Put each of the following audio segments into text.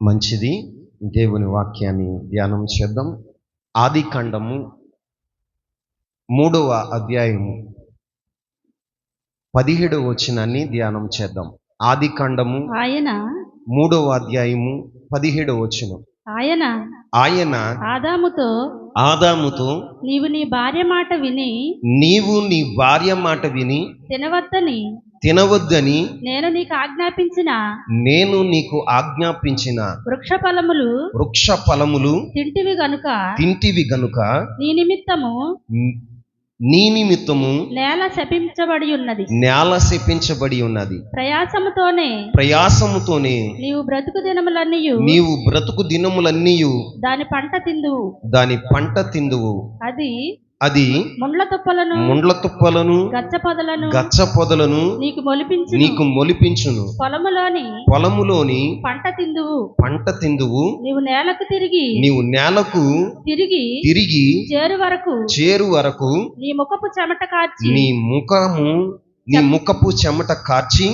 మంచిది. దేవుని వాక్యాన్ని ధ్యానం చేద్దాం. ఆదికాండము 3వ అధ్యాయము 17వ వచనాన్ని ధ్యానం చేద్దాం. ఆదికాండము ఆయన 3వ అధ్యాయము 17వ వచనం. ఆయన ఆదాముతో నీవు నీ భార్య మాట విని తినవద్దని నేను నీకు ఆజ్ఞాపించిన వృక్ష ఫలములు తింటివి గనుక నీ నిమిత్తము నేల శపించబడి ఉన్నది. ప్రయాసముతోనే నీవు బ్రతుకు దినములన్నీయు దాని పంట తిందువు. అది ముండ్ల తుప్పలను గచ్చ పొదలను నీకు మొలిపించును. పొలములోని పంట తిందువు. నీవు నేలకు తిరిగి చేరు వరకు నీ ముఖపు చెమట కార్చి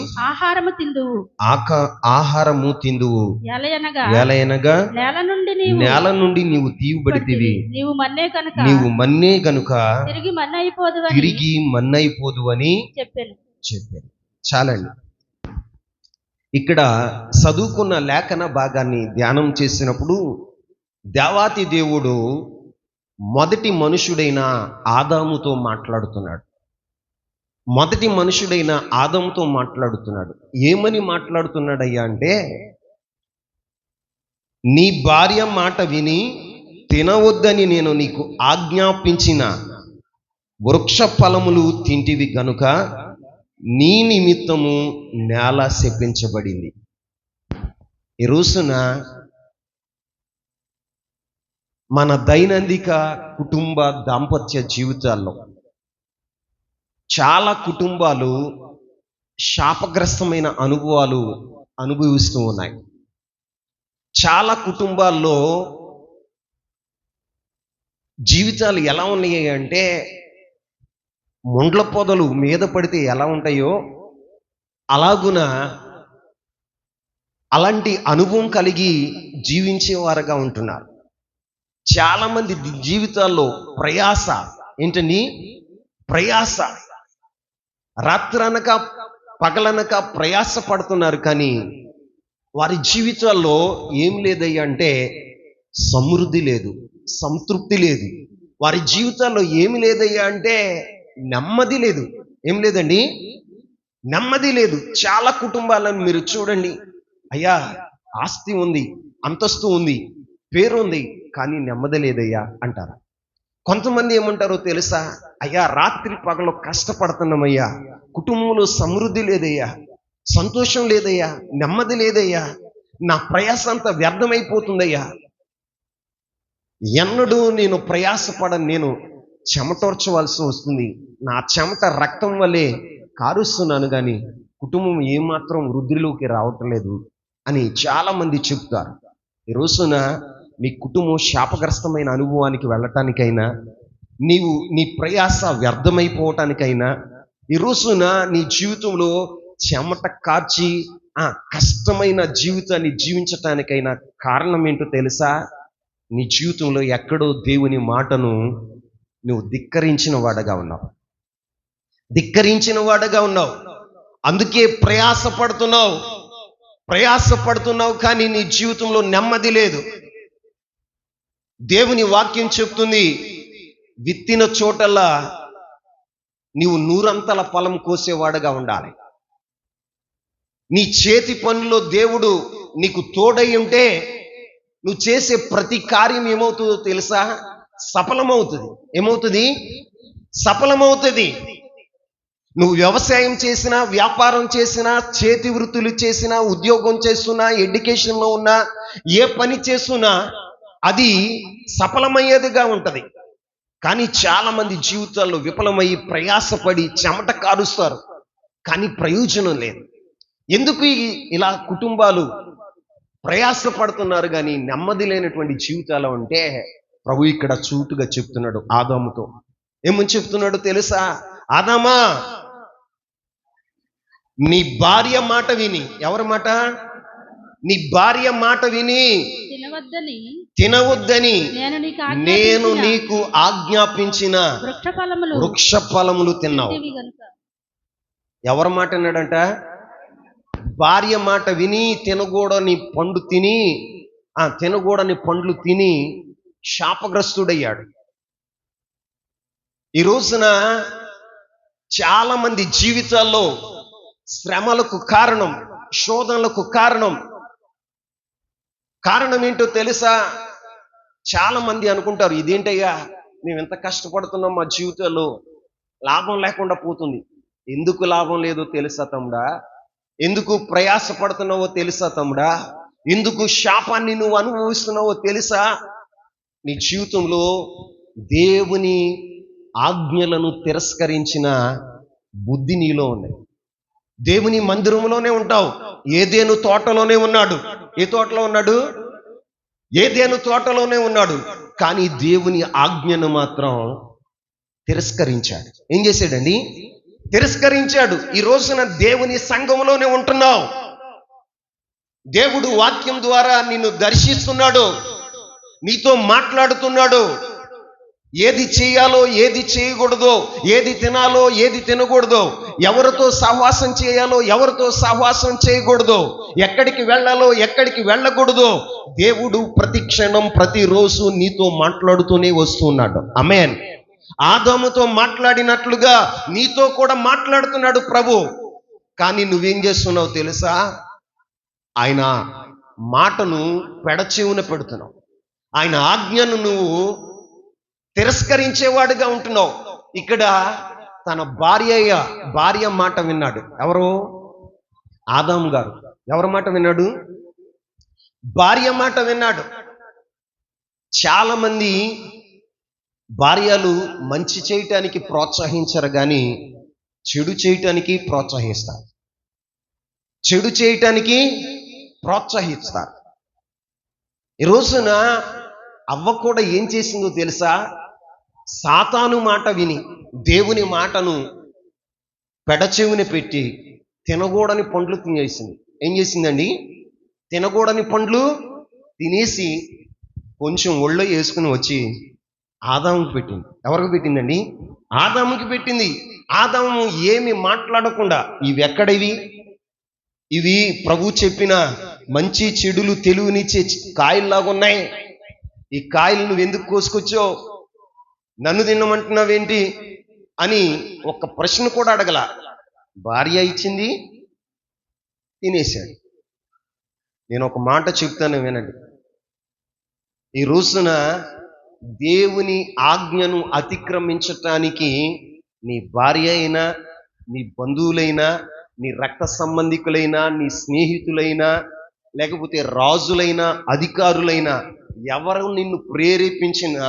ఆహారము తిందువు. ఎలయనగా నేల నుండి నీవు తీయబడితివి. నీవు మన్నే గనుక తిరిగి మన్నైపోదు అని చెప్పాను. చాలండి. ఇక్కడ చదువుకున్న లేఖన భాగాన్ని ధ్యానం చేసినప్పుడు దేవాతి దేవుడు మొదటి మనుషుడైన ఆదాముతో మాట్లాడుతున్నాడు. ఏమని మాట్లాడుతున్నాడయ్యా అంటే, నీ భార్య మాట విని తినవద్దని నేను నీకు ఆజ్ఞాపించిన వృక్ష ఫలములు తింటివి గనుక నీ నిమిత్తము నేల శపించబడింది. ఈ రోజున మన దైనందిక కుటుంబ దాంపత్య జీవితాల్లో చాలా కుటుంబాలు శాపగ్రస్తమైన అనుభవాలు అనుభవిస్తూ ఉన్నాయి. చాలా కుటుంబాల్లో జీవితాలు ఎలా ఉన్నాయి అంటే, ముండ్ల పొదలు మీద పడితే ఎలా ఉంటాయో అలాంటి అనుభవం కలిగి జీవించేవారుగా ఉంటున్నారు. చాలామంది జీవితాల్లో ప్రయాస రాత్రనక పగలనక ప్రయాస పడుతున్నారు. కానీ వారి జీవితాల్లో ఏం లేదయ్యా అంటే సమృద్ధి లేదు, సంతృప్తి లేదు. వారి జీవితాల్లో ఏమి లేదయ్యా అంటే నెమ్మది లేదు. ఏం లేదండి, నెమ్మది లేదు. చాలా కుటుంబాలను మీరు చూడండి, అయ్యా ఆస్తి ఉంది, అంతస్తు ఉంది, పేరు ఉంది, కానీ నెమ్మది లేదయ్యా అంటారు. కొంతమంది ఏమంటారో తెలుసా, అయ్యా రాత్రి పగలు కష్టపడుతున్నామయ్యా, కుటుంబంలో సమృద్ధి లేదయ్యా, సంతోషం లేదయ్యా, నెమ్మది లేదయ్యా, నా ప్రయాస అంతా వ్యర్థమైపోతుందయ్యా. ఎన్నడూ నేను ప్రయాసపడను, నేను చెమటోర్చవలసి వస్తుంది, నా చెమట రక్తం వల్లే కారుస్తున్నాను, కానీ కుటుంబం ఏమాత్రం వృద్ధిలోకి రావటం లేదు అని చాలామంది చెప్తారు. ఈ రోజున నీ కుటుంబం శాపగ్రస్తమైన అనుభవానికి వెళ్ళటానికైనా, నీ ప్రయాస వ్యర్థమైపోవటానికైనా, ఈ రోజున నీ జీవితంలో చెమట కార్చి కష్టమైన జీవితాన్ని జీవించటానికైనా కారణం ఏంటో తెలుసా? నీ జీవితంలో ఎక్కడో దేవుని మాటను నువ్వు ధిక్కరించిన వాడగా ఉన్నావు. అందుకే ప్రయాసపడుతున్నావు, కానీ నీ జీవితంలో నెమ్మది లేదు. దేవుని వాక్యం చెప్తుంది, విత్తిన చోటల్లా నీవు 100 ఫలం కోసేవాడుగా ఉండాలి. నీ చేతి పనుల్లో దేవుడు నీకు తోడై ఉంటే నువ్వు చేసే ప్రతి కార్యం ఏమవుతుందో తెలుసా? సఫలమవుతుంది. నువ్వు వ్యవసాయం చేసినా, వ్యాపారం చేసినా, చేతి వృత్తులు చేసినా, ఉద్యోగం చేస్తున్నా, ఎడ్యుకేషన్లో ఉన్నా, ఏ పని చేస్తున్నా అది సఫలమయ్యేదిగా ఉంటది. కానీ చాలా మంది జీవితాల్లో విఫలమయ్యి ప్రయాసపడి చెమట కారుస్తారు, కానీ ప్రయోజనం లేదు. ఎందుకు ఇలా కుటుంబాలు ప్రయాసపడుతున్నారు కానీ నెమ్మది లేనటువంటి జీవితాలు అంటే, ప్రభు ఇక్కడ చూటుగా చెప్తున్నాడు ఆదాముతో. ఏమని చెప్తున్నాడు తెలుసా? ఆదామా, నీ భార్య మాట విని, ఎవరి మాట? నీ భార్య మాట విని తినవద్దని నేను నీకు ఆజ్ఞాపించిన వృక్ష ఫలములు తిన్నావు. ఎవరి మాట విన్నాడంట? భార్య మాట విని తినకూడని పండ్లు తిని శాపగ్రస్తుడయ్యాడు. ఈ రోజున చాలా మంది జీవితాల్లో శ్రమలకు కారణం, శోధనలకు కారణం ఏంటో తెలుసా? చాలా మంది అనుకుంటారు, ఇదేంటయ్యా మేము ఎంత కష్టపడుతున్నాం, మా జీవితాల్లో లాభం లేకుండా పోతుంది. ఎందుకు లాభం లేదో తెలుసా తమ్ముడా? ఎందుకు ప్రయాసపడుతున్నావో తెలుసా తమ్ముడా? ఎందుకు శాపాన్ని నువ్వు అనుభవిస్తున్నావో తెలుసా? నీ జీవితంలో దేవుని ఆజ్ఞలను తిరస్కరించిన బుద్ధి నీలో ఉంది. దేవుని మందిరంలోనే ఉంటావు. ఏదేను తోటలోనే ఉన్నాడు. ఏ తోటలో ఉన్నాడు? ఏదేను తోటలోనే ఉన్నాడు. కానీ దేవుని ఆజ్ఞను మాత్రం తిరస్కరించాడు. ఏం చేశాడండి? తిరస్కరించాడు. ఈ రోజున దేవుని సంఘంలోనే ఉంటున్నావు. దేవుడు వాక్యం ద్వారా నిన్ను దర్శిస్తున్నాడు, నీతో మాట్లాడుతున్నాడు. ఏది చేయాలో, ఏది చేయకూడదో, ఏది తినాలో, ఏది తినకూడదో, ఎవరితో సహవాసం చేయాలో, ఎవరితో సహవాసం చేయకూడదో, ఎక్కడికి వెళ్ళాలో, ఎక్కడికి వెళ్ళకూడదో దేవుడు ప్రతి క్షణం ప్రతిరోజు నీతో మాట్లాడుతూనే వస్తున్నాడు. ఆమేన్. ఆదాముతో మాట్లాడినట్లుగా నీతో కూడా మాట్లాడుతున్నాడు ప్రభు. కానీ నువ్వేం చేస్తున్నావు తెలుసా? ఆయన మాటను పెడచెవున పెడుతున్నావు. ఆయన ఆజ్ఞను నువ్వు తిరస్కరించేవాడుగా ఉంటున్నావు. ఇక్కడ తన భార్య మాట విన్నాడు. ఎవరు? ఆదాము గారు. ఎవరి మాట విన్నాడు? భార్య మాట విన్నాడు. చాలా మంది భార్యలు మంచి చేయటానికి ప్రోత్సహించరు, కానీ చెడు చేయటానికి ప్రోత్సహిస్తారు. చెడు చేయటానికి ప్రోత్సహిస్తారు. ఈ రోజున అవ్వ కూడా ఏం చేసిందో తెలుసా? సాతాను మాట విని దేవుని మాటను పెడచెవిని పెట్టి తినకూడని పండ్లు తినేసింది. ఏం చేసిందండి? తినకూడని పండ్లు తినేసి కొంచెం ఒళ్ళో వేసుకుని వచ్చి ఆదాముకి పెట్టింది. ఎవరికి పెట్టిందండి? ఆదాముకి పెట్టింది. ఆదాము ఏమి మాట్లాడకుండా, ఇవెక్కడివి? ఇవి ప్రభు చెప్పిన మంచి చెడులు తెలివినిచ్చే కాయల్లాగా ఉన్నాయి. ఈ కాయలు నువ్వు ఎందుకు కోసుకొచ్చావు? నన్ను తినమంటున్నావేంటి అని ఒక ప్రశ్న కూడా అడగల. భార్య ఇచ్చింది, తినేశాడు. నేను ఒక మాట చెప్తాను, వినండి. ఈ రోజున దేవుని ఆజ్ఞను అతిక్రమించటానికి నీ భార్య అయినా, నీ బంధువులైనా, నీ రక్త సంబంధికులైనా, నీ స్నేహితులైనా, లేకపోతే రాజులైనా, అధికారులైనా, ఎవరు నిన్ను ప్రేరేపించినా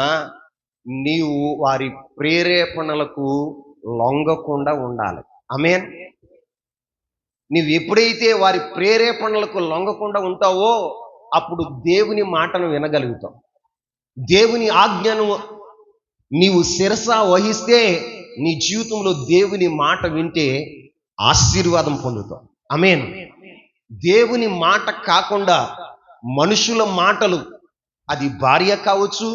నీవు వారి ప్రేరేపణలకు లొంగకుండా ఉండాలి. ఆమేన్. నీవు ఎప్పుడైతే వారి ప్రేరేపణలకు లొంగకుండా ఉంటావో అప్పుడు దేవుని మాటను వినగలుగుతావు. దేవుని ఆజ్ఞను నీవు శిరస వహిస్తే నీ జీవితంలో దేవుని మాట వింటే ఆశీర్వాదం పొందుతావు. ఆమేన్. దేవుని మాట కాకుండా మనుషుల మాటలు, అది భార్య కావచ్చు,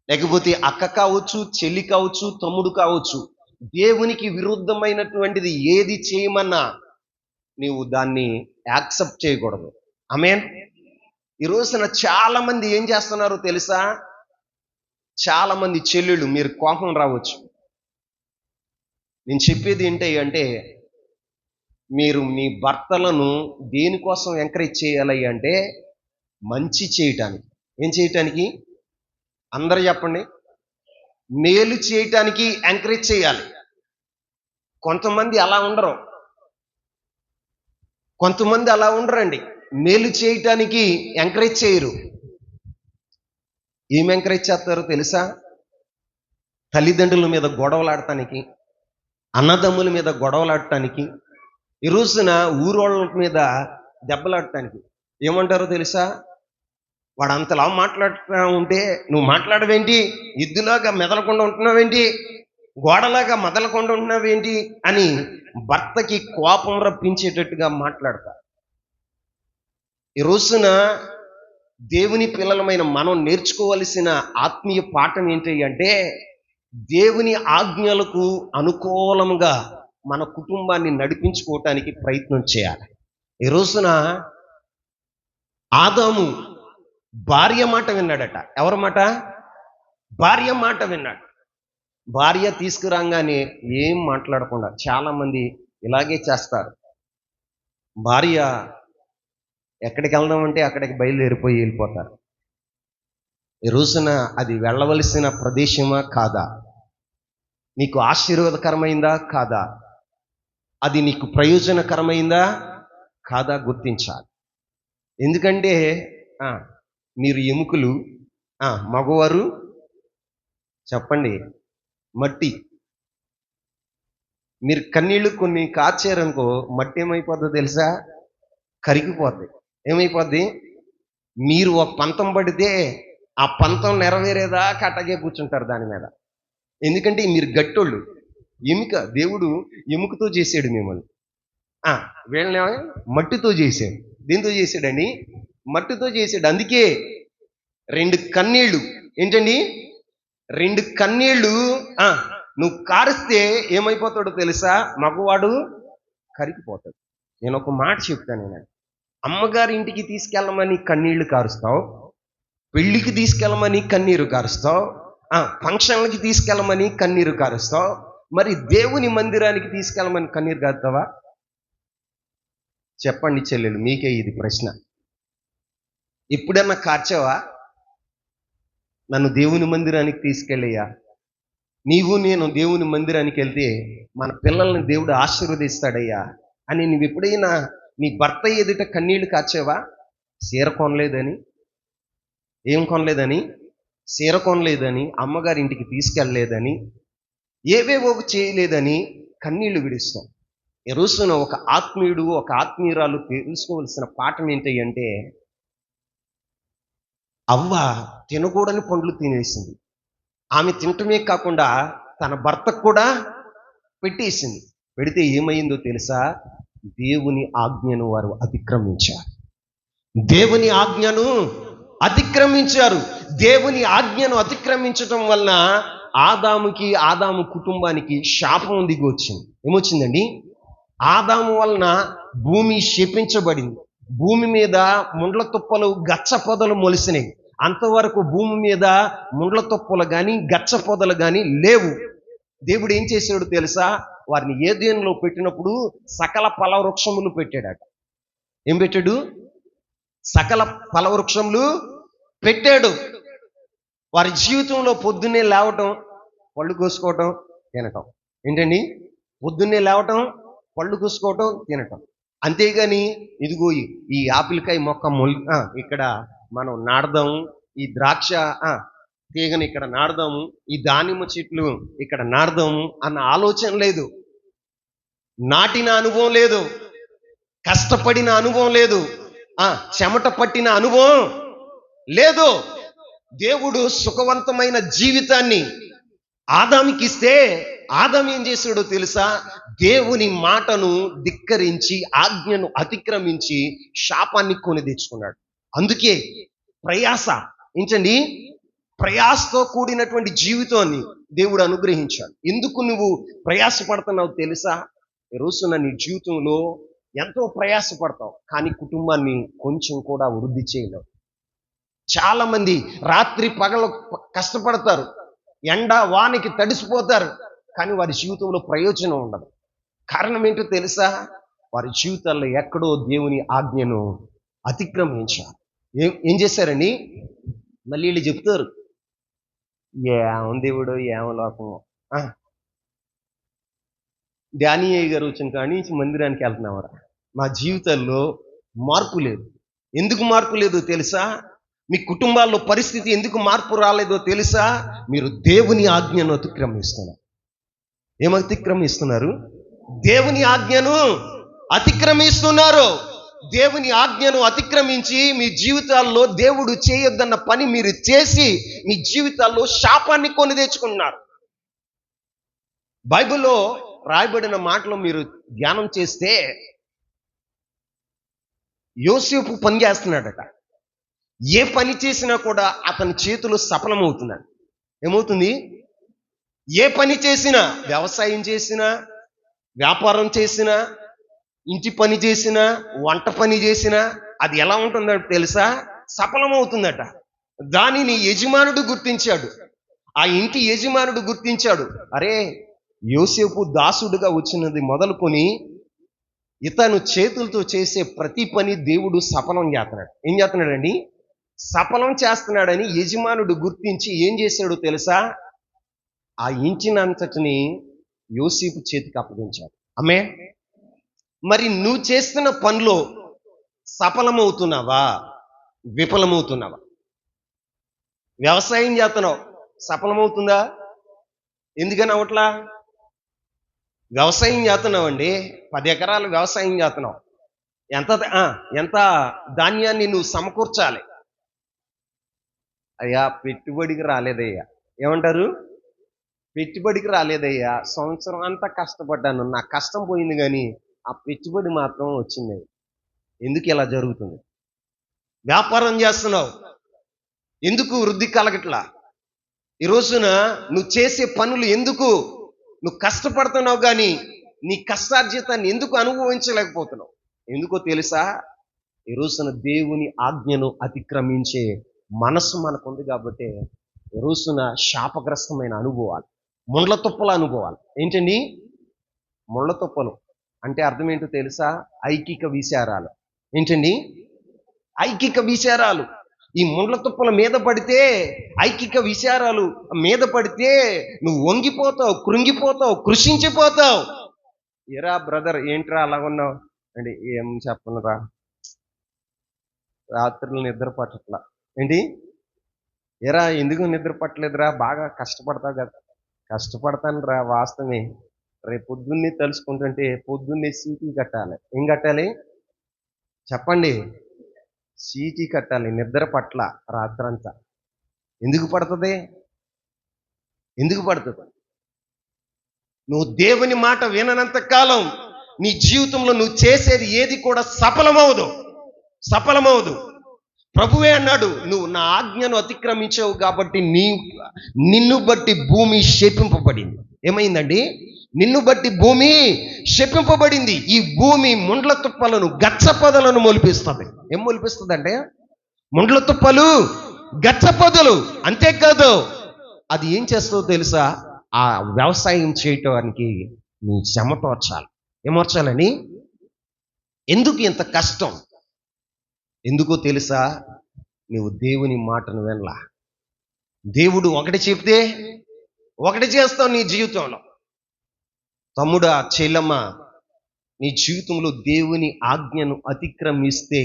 లేకపోతే అక్క కావచ్చు, చెల్లి కావచ్చు, తమ్ముడు కావచ్చు, దేవునికి విరుద్ధమైనటువంటిది ఏది చేయమన్నా నీవు దాన్ని యాక్సెప్ట్ చేయకూడదు. ఆమేన్. ఈ రోజున చాలా మంది ఏం చేస్తున్నారో తెలుసా? చాలా మంది చెల్లెళ్ళు, మీరు కోపం రావచ్చు, నేను చెప్పేది ఏంటి అంటే, మీరు మీ భర్తలను దేనికోసం ఎంకరేజ్ చేయాలి అంటే మంచి చేయటానికి. ఏం చేయటానికి? అందరూ చెప్పండి. మేలు చేయటానికి ఎంకరేజ్ చేయాలి. కొంతమంది అలా ఉండరండి. మేలు చేయటానికి ఎంకరేజ్ చేయరు. ఏం ఎంకరేజ్ చేస్తారో తెలుసా? తల్లిదండ్రుల మీద గొడవలాడటానికి, అన్నదమ్ముల మీద గొడవలాడటానికి, ఈ రోజున ఊరోళ్ళ మీద దెబ్బలాడటానికి. ఏమంటారో తెలుసా? వాడు అంతలా మాట్లాడుతూ ఉంటే నువ్వు మాట్లాడవేంటి? ఎద్దులాగా మెదలకుండా ఉంటున్నావేంటి? గోడలాగా మెదలకుండా ఉంటున్నావేంటి అని భర్తకి కోపం రప్పించేటట్టుగా మాట్లాడతారు. ఈ రోజున దేవుని పిల్లలమైన మనం నేర్చుకోవలసిన ఆత్మీయ పాఠం ఏంటి అంటే, దేవుని ఆజ్ఞలకు అనుకూలంగా మన కుటుంబాన్ని నడిపించుకోవటానికి ప్రయత్నం చేయాలి. ఈ రోజున ఆదాము భార్య మాట విన్నాడట. ఎవరి మాట? భార్య మాట విన్నాడు. భార్య తీసుకురాగానే ఏం మాట్లాడకుండా, చాలా మంది ఇలాగే చేస్తారు. భార్య ఎక్కడికి వెళ్దామంటే అక్కడికి బయలుదేరిపోయి వెళ్ళిపోతారు. ఈ రోజున అది వెళ్ళవలసిన ప్రదేశమా కాదా? నీకు ఆశీర్వాదకరమైందా కాదా? అది నీకు ప్రయోజనకరమైందా కాదా గుర్తించాలి. ఎందుకంటే మీరు ఎముకలు, మగవారు చెప్పండి మట్టి. మీరు కన్నీళ్లు కొన్ని కార్చారనుకో, మట్టి ఏమైపోద్దో తెలుసా? కరిగిపోద్ది. ఏమైపోద్ది? మీరు ఒక పంతం పడితే ఆ పంతం నెరవేరేదాకా అట్టగే కూర్చుంటారు దాని మీద. ఎందుకంటే మీరు గట్టోళ్ళు. ఎముక, దేవుడు ఎముకతో చేసాడు మిమ్మల్ని. వీళ్ళని మట్టితో చేశాడు. దీంతో చేశాడని మట్టితో చేశాడు. అందుకే 2 కన్నీళ్ళు ఏంటండి, 2 కన్నీళ్ళు నువ్వు కారిస్తే ఏమైపోతాడో తెలుసా? మగవాడు కరిగిపోతాడు. నేను ఒక మాట చెప్తాను. నేను అమ్మగారి ఇంటికి తీసుకెళ్ళమని కన్నీళ్లు కారుస్తావు, పెళ్లికి తీసుకెళ్ళమని కన్నీరు కారుస్తావు, ఫంక్షన్లకి తీసుకెళ్ళమని కన్నీరు కారుస్తావు, మరి దేవుని మందిరానికి తీసుకెళ్ళమని కన్నీరు కారుతావా? చెప్పండి చెల్లెలు, మీకే ఇది ప్రశ్న. ఎప్పుడన్నా కార్చావా? నన్ను దేవుని మందిరానికి తీసుకెళ్ళయ్యా, నీవు నేను దేవుని మందిరానికి వెళ్తే మన పిల్లల్ని దేవుడు ఆశీర్వదిస్తాడయ్యా అని నువ్వు ఎప్పుడైనా నీ భర్త ఎదుట కన్నీళ్లు కార్చావా? చీర కొనలేదని, ఏం కొనలేదని, చీర కొనలేదని, అమ్మగారి ఇంటికి తీసుకెళ్ళలేదని, ఏవేవో చేయలేదని కన్నీళ్లు విడుస్తాం. ఈ రోజున ఒక ఆత్మీయుడు, ఒక ఆత్మీయురాలు తెలుసుకోవలసిన పాఠం ఏంటి అంటే, అవ్వ తినకూడని పండ్లు తినేసింది. ఆమె తినటమే కాకుండా తన భర్తకు కూడా పెట్టేసింది. పెడితే ఏమైందో తెలుసా? దేవుని ఆజ్ఞను వారు అతిక్రమించారు. దేవుని ఆజ్ఞను అతిక్రమించారు. దేవుని ఆజ్ఞను అతిక్రమించటం వలన ఆదాము కుటుంబానికి శాపం దిగి వచ్చింది. ఏమొచ్చిందండి? ఆదాము వలన భూమి శపించబడింది. భూమి మీద ముండ్ల తుప్పలు, గచ్చ పొదలు మొలిసినాయి. అంతవరకు భూమి మీద ముండ్ల తుప్పలు కానీ గచ్చ పొదలు కానీ లేవు. దేవుడు ఏం చేశాడు తెలుసా? వారిని ఏదెనులో పెట్టినప్పుడు సకల ఫలవృక్షములు పెట్టాడట. ఏం పెట్టాడు? సకల ఫలవృక్షములు పెట్టాడు. వారి జీవితంలో పొద్దున్నే లేవటం, పళ్ళు కోసుకోవటం, తినటం. ఏంటండి? పొద్దున్నే లేవటం, పళ్ళు కోసుకోవటం, తినటం. అంతేగాని ఇదిగో ఈ ఆపిల్కాయ మొక్క ఇక్కడ మనం నాడదాము, ఈ ద్రాక్ష తీగని ఇక్కడ నాడదాము, ఈ దానిమ్మ చెట్లు ఇక్కడ నాడదాము అన్న ఆలోచన లేదు. నాటిన అనుభవం లేదు, కష్టపడిన అనుభవం లేదు, చెమట పట్టిన అనుభవం లేదు. దేవుడు సుఖవంతమైన జీవితాన్ని ఆదాముకి ఇస్తే ఆదాము ఏం చేశాడో తెలుసా? దేవుని మాటను ధిక్కరించి, ఆజ్ఞను అతిక్రమించి శాపాన్ని కొని తెచ్చుకున్నాడు. అందుకే ప్రయాస ఏంటండి? ప్రయాసతో కూడినటువంటి జీవితాన్ని దేవుడు అనుగ్రహించాడు. ఎందుకు నువ్వు ప్రయాసపడుతున్నావు తెలుసా? ఈ రోజున నీ జీవితంలో ఎంతో ప్రయాసపడతావు, కానీ కుటుంబాన్ని కొంచెం కూడా వృద్ధి చేయలేవు. చాలా మంది రాత్రి పగలు కష్టపడతారు, ఎండ వానికి తడిసిపోతారు, కానీ వారి జీవితంలో ప్రయోజనం ఉండదు. కారణం ఏంటో తెలుసా? వారి జీవితాల్లో ఎక్కడో దేవుని ఆజ్ఞను అతిక్రమించారు. ఏం చేశారండి? మళ్ళీ వీళ్ళు చెప్తారు, ఏం దేవుడు ఏం లోకం. డానియేల్ గారు వచ్చిన కానీ మందిరానికి వెళ్తున్నామరా, మా జీవితాల్లో మార్పు లేదు. ఎందుకు మార్పు లేదో తెలుసా? మీ కుటుంబాల్లో పరిస్థితి ఎందుకు మార్పు రాలేదో తెలుసా? మీరు దేవుని ఆజ్ఞను అతిక్రమిస్తున్నారు. ఏం అతిక్రమిస్తున్నారు? దేవుని ఆజ్ఞను అతిక్రమిస్తున్నారు. దేవుని ఆజ్ఞను అతిక్రమించి మీ జీవితాల్లో దేవుడు చేయొద్దన్న పని మీరు చేసి మీ జీవితాల్లో శాపాన్ని కొని తెచ్చుకున్నారు. బైబిల్లో రాయబడిన మాటలు మీరు ధ్యానం చేస్తే యోసేపు పని చేస్తున్నాడట. ఏ పని చేసినా కూడా అతని చేతులు సఫలమవుతున్నాడు. ఏమవుతుంది? ఏ పని చేసినా, వ్యవసాయం చేసినా, వ్యాపారం చేసినా, ఇంటి పని చేసినా, వంట పని చేసినా అది ఎలా ఉంటుందో తెలుసా? సఫలమవుతుందట. దానిని యజమానుడు గుర్తించాడు. ఆ ఇంటి యజమానుడు గుర్తించాడు. అరే, యోసేపు దాసుడుగా వచ్చినది మొదలుకొని ఇతను చేతులతో చేసే ప్రతి పని దేవుడు సఫలం చేస్తున్నాడు. ఏం చేస్తున్నాడండి? సఫలం చేస్తున్నాడని యజమానుడు గుర్తించి ఏం చేశాడో తెలుసా? ఆ ఇంటినంతటిని యోసేపు చేతికి అప్పగించాడు. ఆమె మరి నువ్వు చేస్తున్న పనిలో సఫలమవుతున్నావా, విఫలమవుతున్నావా? వ్యవసాయం చేస్తున్నావు, సఫలమవుతుందా? ఎందుకని అవట్లా? వ్యవసాయం చేస్తున్నావండి, 10 ఎకరాలు వ్యవసాయం చేస్తున్నావు. ఎంత ధాన్యాన్ని నువ్వు సమకూర్చాలి. అయ్యా, పెట్టుబడికి రాలేదయ్యా. ఏమంటారు? పెట్టుబడికి రాలేదయ్యా, సంవత్సరం అంతా కష్టపడ్డాను, నా కష్టం పోయింది కానీ ఆ పెట్టుబడి మాత్రం వచ్చింది. ఎందుకు ఇలా జరుగుతుంది? వ్యాపారం చేస్తున్నావు, ఎందుకు వృద్ధి కలగట్లా? ఈ రోజున నువ్వు చేసే పనులు ఎందుకు నువ్వు కష్టపడుతున్నావు కానీ నీ కష్టార్జితాన్ని ఎందుకు అనుభవించలేకపోతున్నావు? ఎందుకో తెలుసా? ఈ రోజున దేవుని ఆజ్ఞను అతిక్రమించే మనస్సు మనకుంది కాబట్టి ఈ రోజున శాపగ్రస్తమైన అనుభవాలు, ముండ్ల తుప్పల అనుభవాలు. ఏంటండి ముళ్ళ తుప్పలు అంటే? అర్థం ఏంటో తెలుసా? ఐకిక విచారాలు. ఏంటండి? ఐకిక విచారాలు. ఈ ముండ్ల తుప్పల మీద పడితే, ఐకిక విచారాలు మీద పడితే నువ్వు వంగిపోతావు, కృంగిపోతావు, కృషించిపోతావు. ఏరా బ్రదర్, ఏంట్రా అలాగున్నావు అంటే? ఏం చెప్పనురా, రాత్రులు నిద్ర పట్టట్లా. ఏంటి? ఏరా, ఎందుకు నిద్ర పట్టలేదురా? బాగా కష్టపడతావు కదా. కష్టపడతాను రా, వాస్తవమే. రేపు పొద్దున్నే తలుసుకుంటుంటే పొద్దున్నే సీటీ కట్టాలి. ఏం కట్టాలి చెప్పండి? సీటీ కట్టాలి. నిద్ర పట్ల రాత్రంతా. ఎందుకు పడుతుంది? ఎందుకు పడుతుంది? నువ్వు దేవుని మాట విననంత కాలం నీ జీవితంలో నువ్వు చేసేది ఏది కూడా సఫలమవదు. ప్రభువే అన్నాడు, నువ్వు నా ఆజ్ఞను అతిక్రమించావు కాబట్టి నిన్ను బట్టి భూమి శపింపబడింది. ఏమైందండి? నిన్ను బట్టి భూమి శపింపబడింది. ఈ భూమి ముండ్ల తుప్పలను, గచ్చ పొదలను మొలిపిస్తుంది. ఏం మొలిపిస్తుంది అంటే? ముండ్ల తుప్పలు, గచ్చ పొదలు. అంతేకాదు, అది ఏం చేస్తుందో తెలుసా? ఆ వ్యవసాయం చేయటానికి నీ చెమటోర్చాలి. ఏమోర్చాలని? ఎందుకు ఇంత కష్టం? ఎందుకో తెలుసా? నువ్వు దేవుని మాటను వినలా. దేవుడు ఒకటి చెప్తే ఒకటి చేస్తావు నీ జీవితంలో. తమ్ముడా, చెల్లమ్మ, నీ జీవితంలో దేవుని ఆజ్ఞను అతిక్రమిస్తే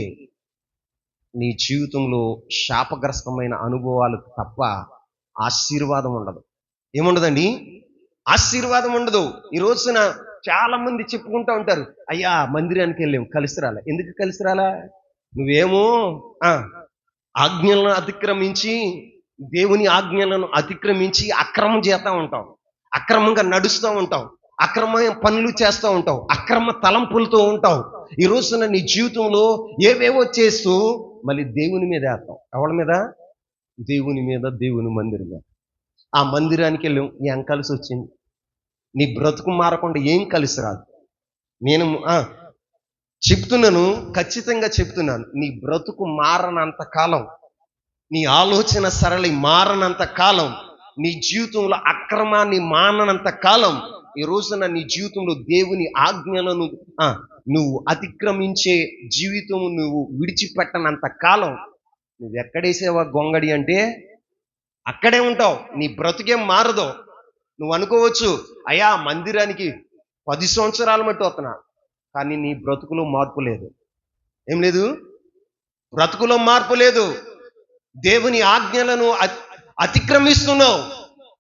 నీ జీవితంలో శాపగ్రస్తమైన అనుభవాలు తప్ప ఆశీర్వాదం ఉండదు. ఏముండదండి? ఆశీర్వాదం ఉండదు. ఈ రోజున చాలా మంది చెప్పుకుంటూ ఉంటారు, అయ్యా మందిరానికి వెళ్ళాం, కలిసి రాలే. ఎందుకు కలిసి రాలా? నువ్వేమో ఆజ్ఞలను అతిక్రమించి, దేవుని ఆజ్ఞలను అతిక్రమించి అక్రమం చేస్తూ ఉంటావు, అక్రమంగా నడుస్తూ ఉంటావు, అక్రమ పనులు చేస్తూ ఉంటావు, అక్రమ తలంపులతో ఉంటావు. ఈ రోజున నీ జీవితంలో ఏవేవో చేస్తూ మళ్ళీ దేవుని మీద వేస్తావు. ఎవరి మీద? దేవుని మీద, దేవుని మందిరం మీద. ఆ మందిరానికి వెళ్ళాం, ఏం కలిసి వచ్చింది? నీ బ్రతుకు మారకుండా ఏం కలిసి రాదు. నేను చెప్తున్నాను, ఖచ్చితంగా చెప్తున్నాను, నీ బ్రతుకు మారనంత కాలం, నీ ఆలోచన సరళి మారనంత కాలం, నీ జీవితంలో అక్రమాన్ని మాననంత కాలం, ఈ రోజున నీ జీవితంలో దేవుని ఆజ్ఞలను నువ్వు అతిక్రమించే జీవితం నువ్వు విడిచిపెట్టనంత కాలం నువ్వు ఎక్కడేసేవా గొంగడి అంటే అక్కడే ఉంటావు. నీ బ్రతుకేం మారదు. నువ్వు అనుకోవచ్చు, అయ్యా మందిరానికి 10 సంవత్సరాల మట్టి వస్తున్నా, కానీ నీ బ్రతుకులో మార్పు లేదు. ఏం లేదు? బ్రతుకులో మార్పు లేదు. దేవుని ఆజ్ఞలను అతిక్రమిస్తున్నావు.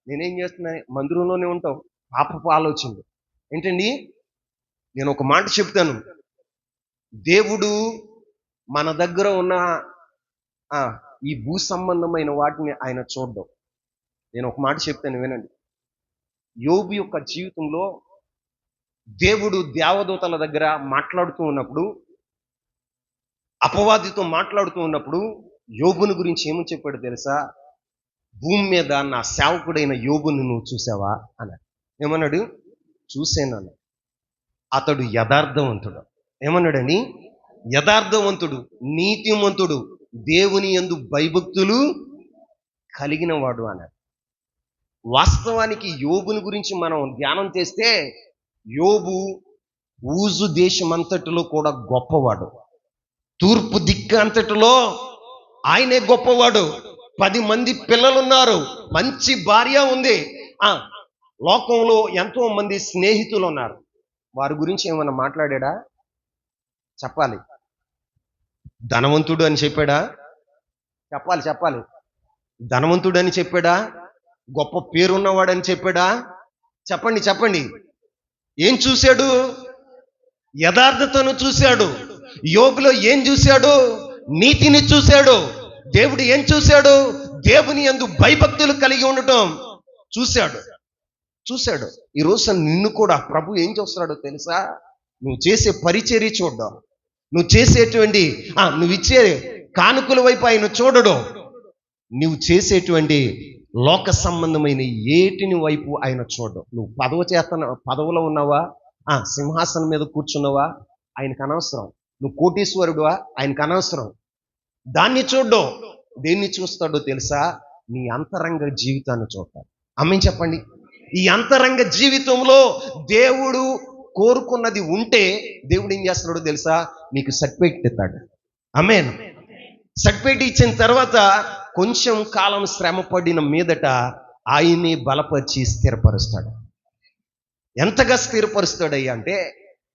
నేనేం చేస్తున్నా? మందిరంలోనే ఉంటావు. పాపపు ఆలోచనలు. ఏంటండి? నేను ఒక మాట చెప్తాను, దేవుడు మన దగ్గర ఉన్న ఈ భూ సంబంధమైన వాటిని ఆయన చూడడం. నేను ఒక మాట చెప్తాను, వినండి. యోబు యొక్క జీవితంలో దేవుడు దేవదూతల దగ్గర మాట్లాడుతూ ఉన్నప్పుడు అపవాదితో మాట్లాడుతూ ఉన్నప్పుడు యోబుని గురించి ఏమని చెప్పాడు తెలుసా? భూమి మీద నా సేవకుడైన యోబుని నువ్వు చూసావా అన్నాడు. ఏమన్నాడు? చూసాను. అతడు యథార్థవంతుడు. ఏమన్నాడని? యథార్థవంతుడు, నీతిమంతుడు, దేవుని యందు భయభక్తులు కలిగిన వాడు అన్నాడు. వాస్తవానికి యోబుని గురించి మనం ధ్యానం చేస్తే యోబు ఊజు దేశమంతటిలో కూడా గొప్పవాడు. తూర్పు దిక్కు అంతటిలో ఆయనే గొప్పవాడు. 10 మంది పిల్లలున్నారు, మంచి భార్య ఉంది, లోకంలో ఎంతో మంది స్నేహితులు ఉన్నారు. వారి గురించి ఏమన్నా మాట్లాడా? చెప్పాలి. ధనవంతుడు అని చెప్పాడా? చెప్పాలి. ధనవంతుడు అని చెప్పాడా? గొప్ప పేరున్నవాడని చెప్పాడా? చెప్పండి. ఏం చూశాడు? యథార్థతను చూశాడు. యోబులో ఏం చూశాడు? నీతిని చూశాడు. దేవుడు ఏం చూశాడు? దేవుని యందు భయభక్తులు కలిగి ఉండటం చూశాడు. ఈ రోజు నిన్ను కూడా ప్రభు ఏం చూస్తున్నాడో తెలుసా? నువ్వు చేసే పరిచర్య చూడడం, నువ్వు చేసేటువంటి నువ్వు ఇచ్చే కానుకల వైపు ఆయన చూడడు. నువ్వు చేసేటువంటి లోక సంబంధమైన ఏటిని వైపు ఆయన చూడడు. నువ్వు పదవిలో ఉన్నావా, సింహాసనం మీద కూర్చున్నావా, ఆయనకు అనవసరం. నువ్వు కోటీశ్వరుడువా, ఆయనకు అనవసరం. దాన్ని చూడడం. దేన్ని చూస్తాడో తెలుసా? నీ అంతరంగ జీవితాన్ని చూస్తాడు. ఆమేన్ చెప్పండి. ఈ అంతరంగ జీవితంలో దేవుడు కోరుకున్నది ఉంటే దేవుడు ఏం చేస్తున్నాడో తెలుసా? నీకు సర్టిఫికెట్ ఇస్తాడు. ఆమేన్. సర్టిఫికెట్ ఇచ్చిన తర్వాత కొంచెం కాలం శ్రమ పడిన మీదట ఆయన్ని బలపరిచి స్థిరపరుస్తాడు. ఎంతగా స్థిరపరుస్తాడయ్యా అంటే,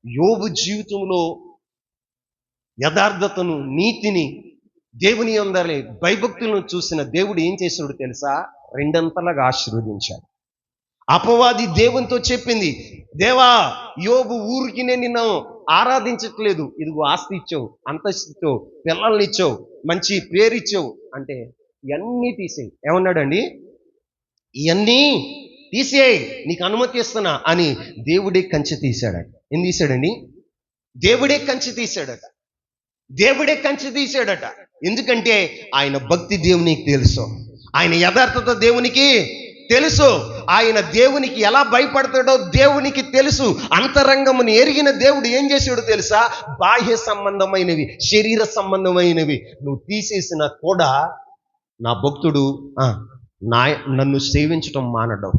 యోబు జీవితంలో యథార్థతను, నీతిని, దేవుని యందలి భయభక్తులను చూసిన దేవుడు ఏం చేశాడు తెలుసా? 2 ఆశీర్వదించాడు. అపవాది దేవునితో చెప్పింది, దేవా, యోబు ఊరికి నిన్ను ఆరాధించట్లేదు, ఇదిగో ఆస్తి ఇచ్చావు, అంతస్తు ఇచ్చావు, పిల్లల్ని ఇచ్చావు, మంచి పేరు ఇచ్చావు అంటే ఇవన్నీ తీసేయి. ఏమన్నాడండి? ఇవన్నీ తీసేయి, నీకు అనుమతి ఇస్తున్నా అని దేవుడే కంచె తీశాడట. ఏం తీశాడండి? దేవుడే కంచె తీశాడట. ఎందుకంటే ఆయన భక్తి దేవునికి తెలుసు, ఆయన యథార్థత దేవునికి తెలుసు, ఆయన దేవునికి ఎలా భయపడతాడో దేవునికి తెలుసు. అంతరంగముని ఎరిగిన దేవుడు ఏం చేశాడో తెలుసా? బాహ్య సంబంధమైనవి, శరీర సంబంధమైనవి నువ్వు తీసేసినా కూడా నా భక్తుడు నన్ను సేవించటం మానడం,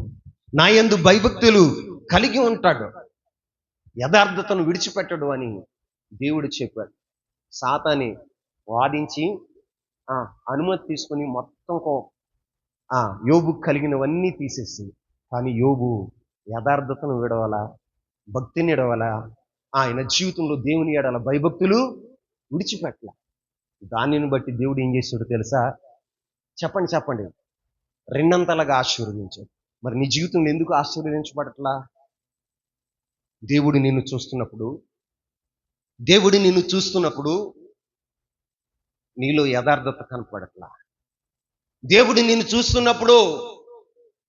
నా యందు భయభక్తులు కలిగి ఉంటాడు, యథార్థతను విడిచిపెట్టడు అని దేవుడు చెప్పాడు. సాతాని వాదించి అనుమతి తీసుకుని మొత్తం యోబు కలిగినవన్నీ తీసేసి, కానీ యోబు యథార్థతను విడవల, భక్తిని విడవల, ఆయన జీవితంలో దేవుని ఎడల భయభక్తులు విడిచిపెట్టల. దానిని బట్టి దేవుడు ఏం చేశాడు తెలుసా? చెప్పండి. 2 ఆశీర్వదించాడు. మరి నీ జీవితంలో ఎందుకు ఆశీర్వదించబడట్లా? దేవుడు నిన్ను చూస్తున్నప్పుడు నీలో యథార్థత కనపడట్లా. దేవుడు నిన్ను చూస్తున్నప్పుడు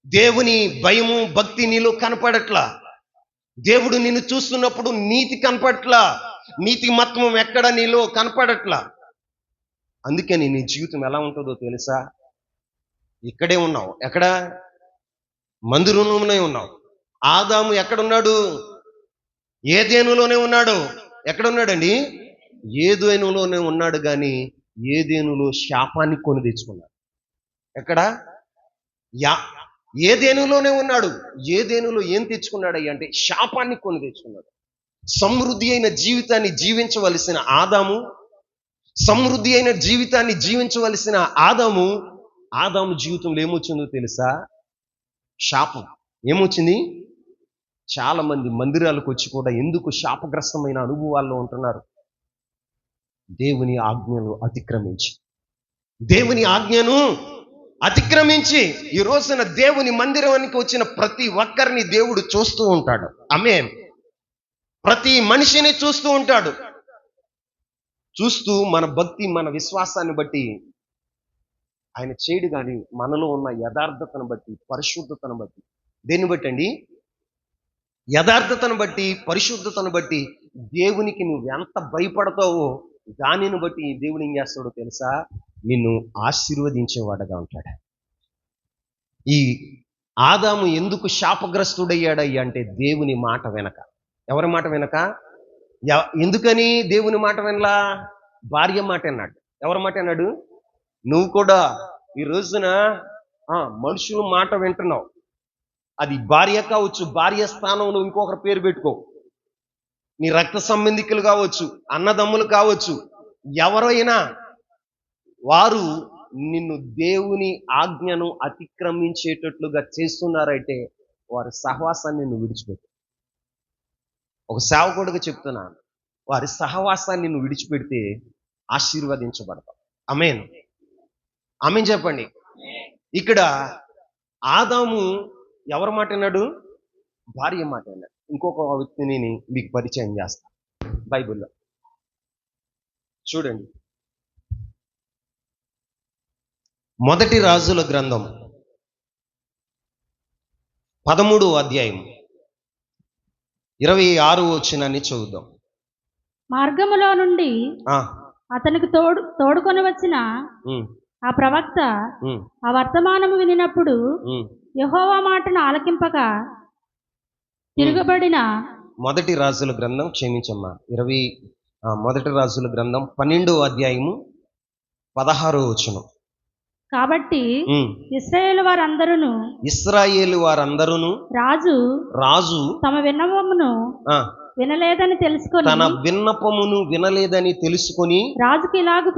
దేవుని భయము, భక్తి నీలో కనపడట్లా. దేవుడు నిన్ను చూస్తున్నప్పుడు నీతి కనపడట్లా, నీతి మత్వం ఎక్కడ నీలో కనపడట్లా. అందుకని నీ జీవితం ఎలా ఉంటుందో తెలుసా? ఇక్కడే ఉన్నావు. ఎక్కడ? మందిరంలోనే ఉన్నావు. ఆదాము ఎక్కడున్నాడు? ఏదెనులోనే ఉన్నాడు. ఎక్కడున్నాడండి? ఏదెనులోనే ఉన్నాడు. కానీ ఏదెనులో శాపాన్ని కొని తెచ్చుకున్నాడు. ఎక్కడ? ఏదెనులోనే ఉన్నాడు. ఏదెనులో ఏం తెచ్చుకున్నాడయ్య అంటే శాపాన్ని కొని తెచ్చుకున్నాడు. సమృద్ధి అయిన జీవితాన్ని జీవించవలసిన ఆదాము జీవితంలో ఏమొచ్చిందో తెలుసా? శాపం. ఏమొచ్చింది? చాలా మంది మందిరాలకు వచ్చి కూడా ఎందుకు శాపగ్రస్తమైన అనుభవాల్లో ఉంటున్నారు? దేవుని ఆజ్ఞను అతిక్రమించి ఈ రోజున దేవుని మందిరానికి వచ్చిన ప్రతి ఒక్కరిని దేవుడు చూస్తూ ఉంటాడు. ఆమేన్. ప్రతి మనిషిని చూస్తూ ఉంటాడు. చూస్తూ మన భక్తి, మన విశ్వాసాన్ని బట్టి ఆయన చేయడు. కానీ మనలో ఉన్న యథార్థతను బట్టి, పరిశుద్ధతను బట్టి, దేన్ని బట్టి అండి? యథార్థతను బట్టి, పరిశుద్ధతను బట్టి దేవునికి నువ్వు ఎంత భయపడతావో దానిని బట్టి దేవుడు ఏం చేస్తాడో తెలుసా, నిన్ను ఆశీర్వదించేవాడుగా ఉంటాడు. ఈ ఆదాము ఎందుకు శాపగ్రస్తుడయ్యాడయ్యా అంటే దేవుని మాట వెనక. ఎవరి మాట వెనక? ఎందుకని దేవుని మాట వినలా? భార్య మాట అన్నాడు. ఎవరి మాట అన్నాడు? నువ్వు కూడా ఈ రోజున మనుషుల మాట వింటున్నావు. అది భార్య కావచ్చు, భార్య స్థానంలో ఇంకొకరి పేరు పెట్టుకో. నీ రక్త సంబంధికులు కావచ్చు, అన్నదమ్ములు కావచ్చు, ఎవరైనా వారు నిన్ను దేవుని ఆజ్ఞను అతిక్రమించేటట్లుగా చేస్తున్నారంటే వారి సహవాసాన్ని నిన్ను విడిచిపెట్టు. ఒక సేవకుడిగా చెప్తున్నాను, వారి సహవాసాన్ని నువ్వు విడిచిపెడితే ఆశీర్వదించబడతావు. ఆమేన్, ఆమేన్ చెప్పండి. ఇక్కడ ఆదాము ఎవరి మాట అన్నాడు? భార్య మాట అన్నాడు. ఇంకొక వ్యక్తిని మీకు పరిచయం చేస్తా బైబిల్లో. చూడండి, మొదటి రాజుల గ్రంథం 13వ అధ్యాయం 26వ వచనాన్ని చదువుదాం. మార్గములో నుండి అతనికి తోడుకొని వచ్చిన ఆ ప్రవక్త ఆ వర్తమానము వినినప్పుడు యెహోవా మాటను ఆలకింపక తిరగబడిన. మొదటి రాజుల గ్రంథం, క్షమించమ్మా, మొదటి రాజుల గ్రంథం 12వ అధ్యాయము 16వ వచనం. కాబట్టి ఇశ్రాయేలు వారందరూ రాజు తమ విన్నపమును వినలేదని తెలుసుకొని రాజుకి ఇలాగు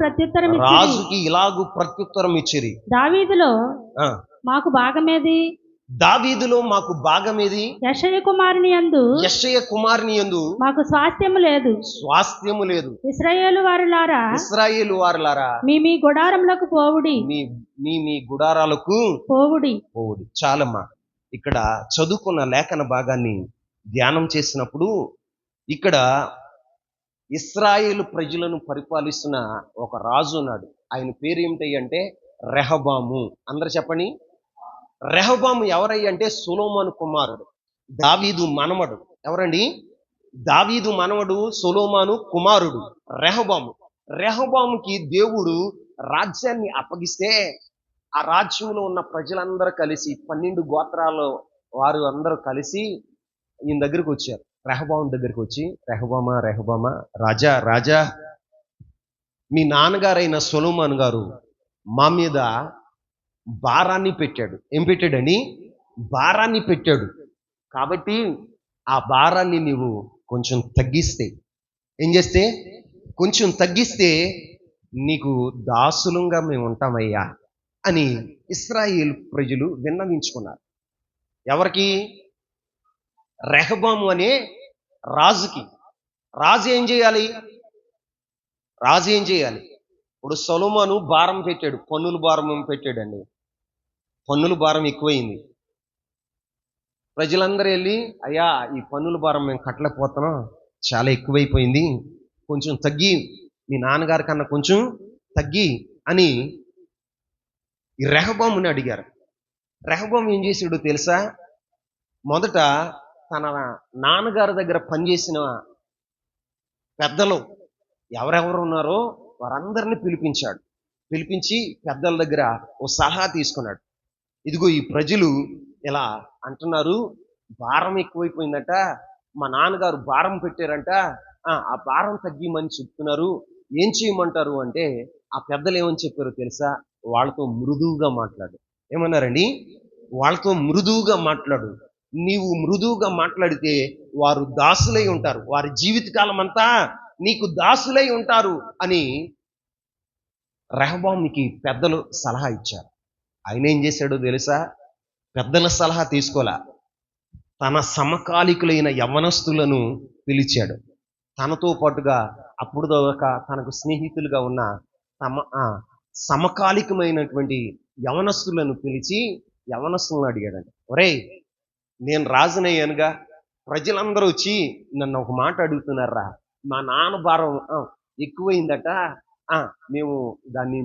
ప్రత్యుత్తరం ఇచ్చిరి. దావీదులో మాకు భాగమేది? యెషయ కుమారుని యందు మాకు స్వాస్థ్యము లేదు. ఇశ్రాయేలు వారులారా మీ గుడారములకు పోవుడి. మీ గుడారాలకు పోవుడి. చాలమ్మా. ఇక్కడ చదువుకున్న లేఖన భాగాన్ని ధ్యానం చేసినప్పుడు ఇక్కడ ఇశ్రాయేలు ప్రజలను పరిపాలిస్తున్న ఒక రాజు ఉన్నాడు. ఆయన పేరు ఏమిటి అంటే రెహబాము. అందరు చెప్పండి. రెహబాము ఎవరయ్య అంటే సొలొమోను కుమారుడు, దావీదు మనవడు. ఎవరండి? దావీదు మనవడు, సొలొమోను కుమారుడు రెహబాముకి దేవుడు రాజ్యాన్ని అప్పగిస్తే ఆ రాజ్యంలో ఉన్న ప్రజలందరూ కలిసి 12 గోత్రాల వారు అందరూ కలిసి ఈయన దగ్గరికి వచ్చారు. రెహబాము దగ్గరికి వచ్చి, రెహబామా, రాజా, మీ నాన్నగారైన సొలొమోను గారు మా మీద భారాన్ని పెట్టాడు. ఏం పెట్టాడని? భారాన్ని పెట్టాడు. కాబట్టి ఆ భారాన్ని నీవు కొంచెం తగ్గిస్తే, ఏం చేస్తే కొంచెం తగ్గిస్తే నీకు దాసులంగా మేము ఉంటామయ్యా అని ఇశ్రాయేలు ప్రజలు విన్నవించుకున్నారు. ఎవరికి? రెహబాము అనే రాజుకి. రాజు ఏం చేయాలి? ఇప్పుడు సొలొమోను భారం పెట్టాడు, పన్నుల భారం పెట్టాడండి. పన్నుల భారం ఎక్కువైంది. ప్రజలందరూ వెళ్ళి, అయ్యా ఈ పన్నుల భారం మేము కట్టలేకపోతున్నాం, చాలా ఎక్కువైపోయింది, కొంచెం తగ్గి, మీ నాన్నగారి కన్నా కొంచెం తగ్గి అని ఈ రెహబాముని అడిగారు. రెహబాము ఏం చేశాడో తెలుసా? మొదట తన నాన్నగారి దగ్గర పనిచేసిన పెద్దలు ఎవరెవరు ఉన్నారో వారందరినీ పిలిపించి పెద్దల దగ్గర ఓ సలహా తీసుకున్నాడు. ఇదిగో ఈ ప్రజలు ఇలా అంటున్నారు, భారం ఎక్కువైపోయిందట, మా నాన్నగారు భారం పెట్టారంట, ఆ భారం తగ్గిమని చెప్తున్నారు, ఏం చేయమంటారు అంటే ఆ పెద్దలు ఏమని చెప్పారో తెలుసా? వాళ్ళతో మృదువుగా మాట్లాడు. ఏమన్నారండి? వాళ్ళతో మృదువుగా మాట్లాడు. నీవు మృదువుగా మాట్లాడితే వారు దాసులై ఉంటారు, వారి జీవితకాలం అంతా నీకు దాసులై ఉంటారు అని రెహబాముకి పెద్దలు సలహా ఇచ్చారు. ఆయన ఏం చేశాడో తెలుసా? పెద్దల సలహా తీసుకోలే, తన సమకాలికులైన యవ్వనస్తులను పిలిచాడు. తనతో పాటుగా అప్పుడు దాకా తనకు స్నేహితులుగా ఉన్న సమకాలికమైనటువంటి యవనస్తులను పిలిచి యవనస్తులను అడిగాడండి, ఒరేయ్ నేను రాజునయ్యానుగా, ప్రజలందరూ వచ్చి నన్ను ఒక మాట అడుగుతున్నారా, మా నాన్న భారం ఎక్కువైందట, మేము దాన్ని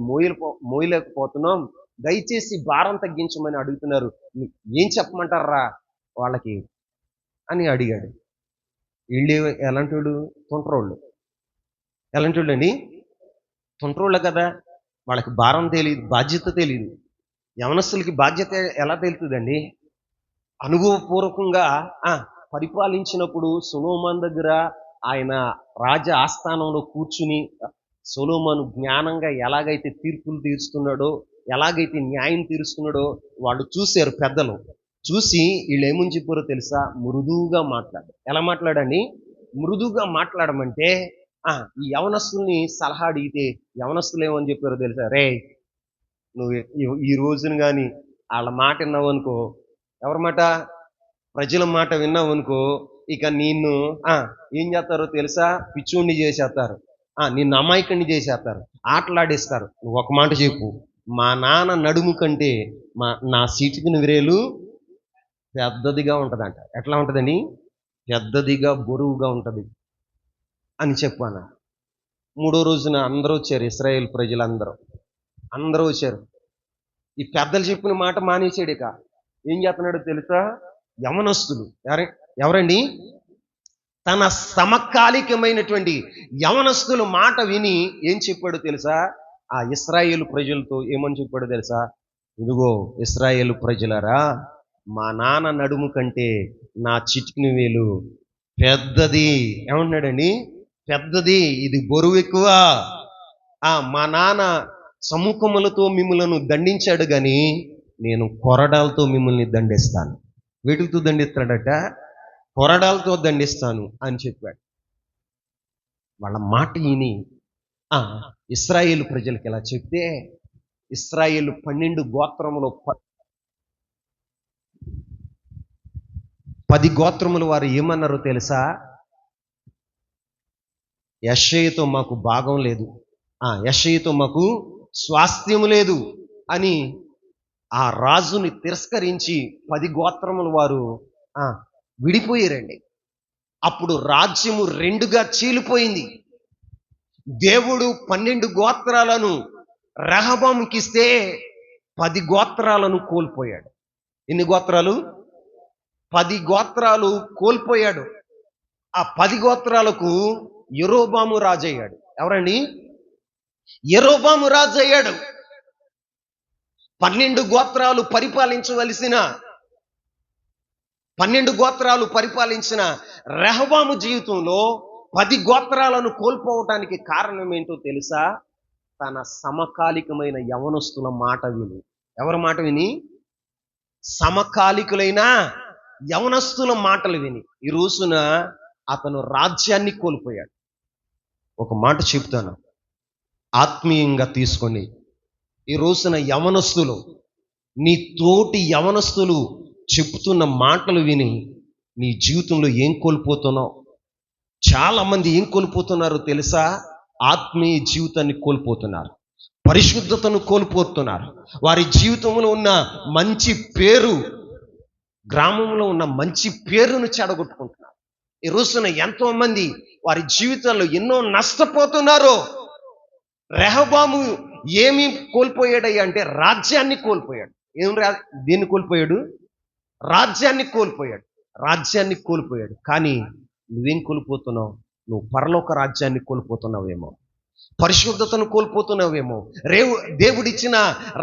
మోయలేకపోతున్నాం, దయచేసి భారం తగ్గించమని అడుగుతున్నారు, ఏం చెప్పమంటారా వాళ్ళకి అని అడిగాడు. వీళ్ళు ఎలాంటి వాళ్ళు? తొంటరోళ్ళు. ఎలాంటి వాళ్ళు అండి? తుంట్రోళ్ళే కదా, వాళ్ళకి భారం తెలియదు, బాధ్యత తెలియదు. యవనస్తులకి బాధ్యత ఎలా తెలుస్తుందండి? అనుభవపూర్వకంగా ఆ, పరిపాలించినప్పుడు సొలొమోను దగ్గర ఆయన రాజ ఆస్థానంలో కూర్చుని సొలొమోను జ్ఞానంగా ఎలాగైతే తీర్పులు తీరుస్తున్నాడో, ఎలాగైతే న్యాయం తీరుస్తున్నాడో వాళ్ళు చూశారు పెద్దలు. చూసి వీళ్ళు ఏమని చెప్పారో తెలుసా? మృదువుగా మాట్లాడు. ఎలా మాట్లాడండి? మృదువుగా మాట్లాడమంటే ఈ యవనస్తుల్ని సలహా అడిగితే యవనస్తులు ఏమని చెప్పారో తెలుసా? రే, నువ్వు ఈ రోజున కానీ వాళ్ళ మాట విన్నావు అనుకో, ఎవరి మాట? ప్రజల మాట విన్నావు అనుకో, ఇక నిన్ను ఏం చేస్తారో తెలుసా? పిచ్చోడిని చేసేస్తారు, నిన్ను అమాయకుడిని చేసేస్తారు, ఆటలాడేస్తారు. నువ్వు ఒక మాట చెప్పు, మా నాన్న నడుము కంటే నా సీటుకి విరేలు పెద్దదిగా ఉంటుందంట. ఎట్లా ఉంటుందండి? పెద్దదిగా బరువుగా ఉంటుంది అని చెప్పాను. మూడో రోజున అందరూ వచ్చారు, ఇశ్రాయేల్ ప్రజలందరూ అందరూ వచ్చారు. ఈ పెద్దలు చెప్పిన మాట మానేసాడు. ఇక ఏం చేస్తున్నాడో తెలుసా? యవనస్తులు ఎవరండి? తన సమకాలికమైనటువంటి యవనస్తుల మాట విని ఏం చెప్పాడో తెలుసా? ఆ ఇశ్రాయేలు ప్రజలతో ఏమని చెప్పాడో తెలుసా? ఇదిగో ఇశ్రాయేలు ప్రజలారా, మా నాన్న నడుము కంటే నా చిటికిన వేలు పెద్దది. ఏమన్నాడండి? పెద్దది, ఇది బరువు ఎక్కువ. మా నాన్న సముఖములతో మిమ్మల్ని దండించాడు కానీ నేను కొరడాలతో మిమ్మల్ని దండిస్తాను. వీటితో దండిస్తాడట, కొరడాలతో దండిస్తాను అని చెప్పాడు. వాళ్ళ మాట విని ఇశ్రాయేలు ప్రజలకి ఇలా చెప్తే, ఇశ్రాయేలు 12 గోత్రములో 10 గోత్రములు వారు ఏమన్నారో తెలుసా? యెషయితో మాకు భాగం లేదు, యెషయితో మాకు స్వాస్థ్యము లేదు అని ఆ రాజుని తిరస్కరించి 10 గోత్రముల వారు విడిపోయారండి. అప్పుడు రాజ్యము 2గా చీలిపోయింది. దేవుడు 12 గోత్రాలను రెహబాముకిస్తే 10 గోత్రాలను కోల్పోయాడు. ఎన్ని గోత్రాలు? 10 గోత్రాలు కోల్పోయాడు. ఆ 10 గోత్రాలకు యెరోబాము రాజయ్యాడు. ఎవరండి? యెరోబాము రాజయ్యాడు. 12 గోత్రాలు పరిపాలించిన రెహబాము జీవితంలో 10 గోత్రాలను కోల్పోవటానికి కారణం ఏంటో తెలుసా? తన సమకాలికమైన యవనస్తుల మాట విని. ఎవరి మాట విని? సమకాలికులైన యవనస్తుల మాటలు విని ఈ రోజున అతను రాజ్యాన్ని కోల్పోయాడు. ఒక మాట చెప్తాను, ఆత్మీయంగా తీసుకొని, ఈ రోజున యవనస్తులు, నీ తోటి యవనస్తులు చెప్తున్న మాటలు విని నీ జీవితంలో ఏం కోల్పోతున్నావు? చాలా మంది ఏం కోల్పోతున్నారో తెలుసా? ఆత్మీయ జీవితాన్ని కోల్పోతున్నారు, పరిశుద్ధతను కోల్పోతున్నారు. వారి జీవితంలో ఉన్న మంచి పేరు, గ్రామంలో ఉన్న మంచి పేరును చెడగొట్టుకుంటున్నారు. ఈ రోజున ఎంతో మంది వారి జీవితాల్లో ఎన్నో నష్టపోతున్నారు. రెహబాము ఏమి కోల్పోయాడయ్యా అంటే రాజ్యాన్ని కోల్పోయాడు. దేన్ని కోల్పోయాడు? రాజ్యాన్ని కోల్పోయాడు. కానీ నువ్వేం కోల్పోతున్నావు? నువ్వు పరలోక రాజ్యాన్ని కోల్పోతున్నావేమో, పరిశుద్ధతను కోల్పోతున్నావేమో, దేవుడిచ్చిన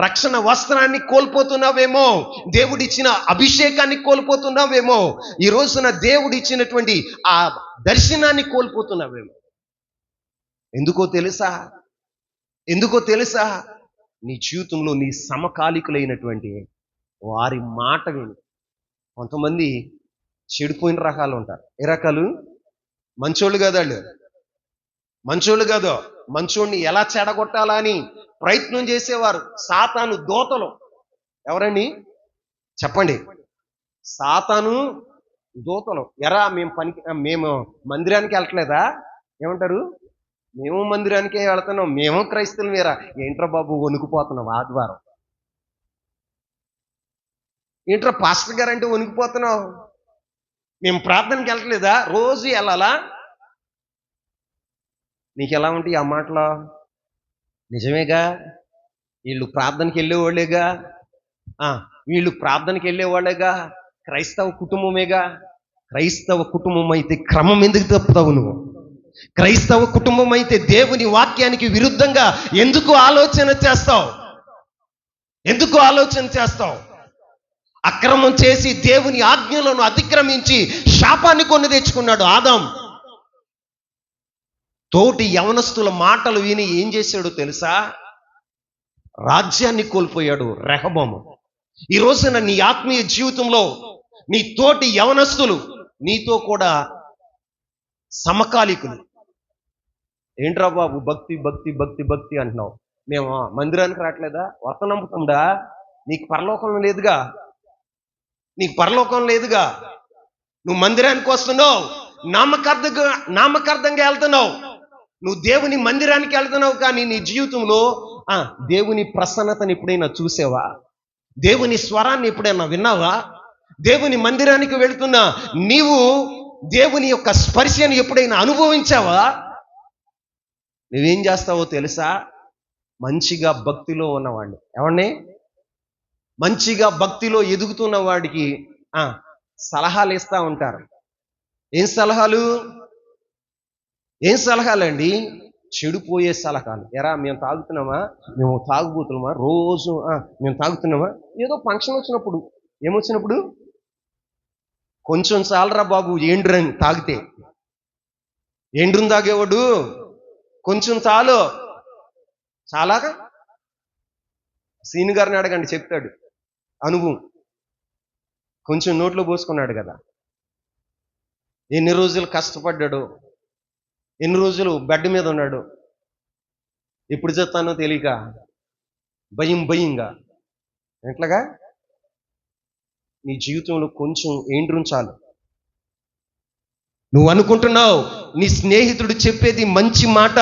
రక్షణ వస్త్రాన్ని కోల్పోతున్నావేమో, దేవుడిచ్చిన అభిషేకాన్ని కోల్పోతున్నావేమో, ఈ రోజున దేవుడిచ్చినటువంటి ఆ దర్శనాన్ని కోల్పోతున్నావేమో. ఎందుకో తెలుసా? నీ జీవితంలో నీ సమకాలికులైనటువంటి వారి మాట విని. కొంతమంది చెడిపోయిన రకాలు ఉంటారు. ఏ రకాలు? మంచోళ్ళు కాదు వాళ్ళు, మంచోడిని ఎలా చెడగొట్టాలా అని ప్రయత్నం చేసేవారు సాతాను దూతలు. ఎవరండి? చెప్పండి. సాతాను దూతలు. మేము మందిరానికి వెళ్ళట్లేదా? ఏమంటారు? మేము మందిరానికే వెళ్తున్నాం, మేము క్రైస్తవులు మీరా? ఏంట్రా బాబు వణికిపోతున్నాం ఆదివారం? ఏంట్రా పాస్టర్ గారు అంటే వణికిపోతున్నావు? మేము ప్రార్థనకి వెళ్ళట్లేదా? రోజు వెళ్ళాలా? నీకు ఎలా ఉంటాయి ఆ మాటలో? నిజమేగా, వీళ్ళు ప్రార్థనకి వెళ్ళేవాళ్ళేగా, క్రైస్తవ కుటుంబమేగా. క్రైస్తవ కుటుంబం అయితే క్రమం ఎందుకు తప్పుతావు నువ్వు? క్రైస్తవ కుటుంబం అయితే దేవుని వాక్యానికి విరుద్ధంగా ఎందుకు ఆలోచన చేస్తావు? ఎందుకు ఆలోచన చేస్తావు? అక్రమం చేసి దేవుని ఆజ్ఞలను అతిక్రమించి శాపాన్ని కొని తెచ్చుకున్నాడు ఆదాం. తోటి యవనస్తుల మాటలు విని ఏం చేశాడో తెలుసా? రాజ్యాన్ని కోల్పోయాడు రెహబాము. ఈ రోజున నీ ఆత్మీయ జీవితంలో నీ తోటి యవనస్తులు నీతో కూడా సమకాలికులు. ఏంట్రా బాబు భక్తి భక్తి భక్తి భక్తి అంటున్నావు, మేము మందిరానికి రావట్లేదా? వర్త నమ్ముతుందా? నీకు పరలోకం లేదుగా, నీకు పరలోకం లేదుగా. నువ్వు మందిరానికి వస్తున్నావు, నామకార్థంగా వెళ్తున్నావు. నువ్వు దేవుని మందిరానికి వెళ్తున్నావు, కానీ నీ జీవితంలో దేవుని ప్రసన్నతని ఎప్పుడైనా చూసావా? దేవుని స్వరాన్ని ఎప్పుడైనా విన్నావా? దేవుని మందిరానికి వెళ్తున్నా నీవు దేవుని యొక్క స్పర్శని ఎప్పుడైనా అనుభవించావా? నువ్వేం చేస్తావో తెలుసా? మంచిగా భక్తిలో ఉన్నవాడిని, ఎవరిని మంచిగా భక్తిలో ఎదుగుతున్న వాడికి సలహాలు ఇస్తూ ఉంటారు. ఏం సలహాలండి? చెడిపోయే సలహాలు. ఎరా మేము తాగుతున్నామా, మేము తాగుబోతున్నామా, రోజు మేము తాగుతున్నామా? ఏదో ఫంక్షన్ వచ్చినప్పుడు, ఏమొచ్చినప్పుడు కొంచెం చాలరా బాబు ఏండ్రని తాగితే. ఏండ్రుని తాగేవాడు కొంచెం చాలు, చాలాగా సీని గారిని అడగండి చెప్తాడు అనుభవం. కొంచెం నోట్లో పోసుకున్నాడు కదా, ఎన్ని రోజులు కష్టపడ్డాడు, ఎన్ని రోజులు బెడ్ మీద ఉన్నాడు, ఎప్పుడు చెప్తానో తెలియక భయంగా. ఎట్లాగా నీ జీవితంలో కొంచెం ఏండ్రుంచాలి. నువ్వు అనుకుంటున్నావు నీ స్నేహితుడు చెప్పేది మంచి మాట,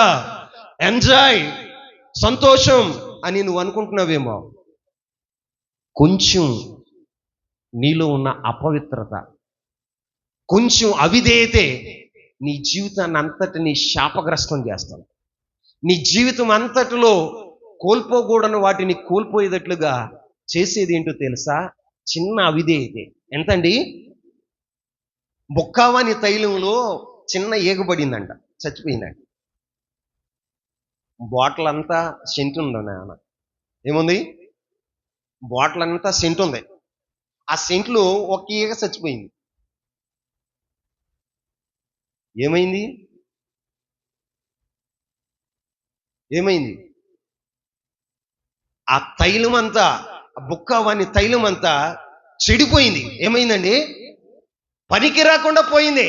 ఎంజాయ్, సంతోషం అని నువ్వు అనుకుంటున్నావేమో. కొంచెం నీలో ఉన్న అపవిత్రత, కొంచెం అవిధేయతే నీ జీవితాన్ని అంతటిని శాపగ్రస్తం చేస్తాను. నీ జీవితం అంతటిలో కోల్పోకూడని వాటిని కోల్పోయేటట్లుగా చేసేది ఏంటో తెలుసా? చిన్న అవిధేయతే. ఎంతండి? బొక్కావాని తైలంలో చిన్న ఏగబడిందంట, చచ్చిపోయిందంట. బాటిల్ అంతా సెంటు ఉంది నాన్న. ఏముంది? బాటిల్ అంతా సెంటు ఉంది. ఆ సెంట్లో ఒక ఈగ చచ్చిపోయింది. ఏమైంది? ఆ తైలం అంతా, ఆ బుక్కవాని తైలం అంతా చెడిపోయింది. ఏమైందండి? పనికి రాకుండా పోయింది.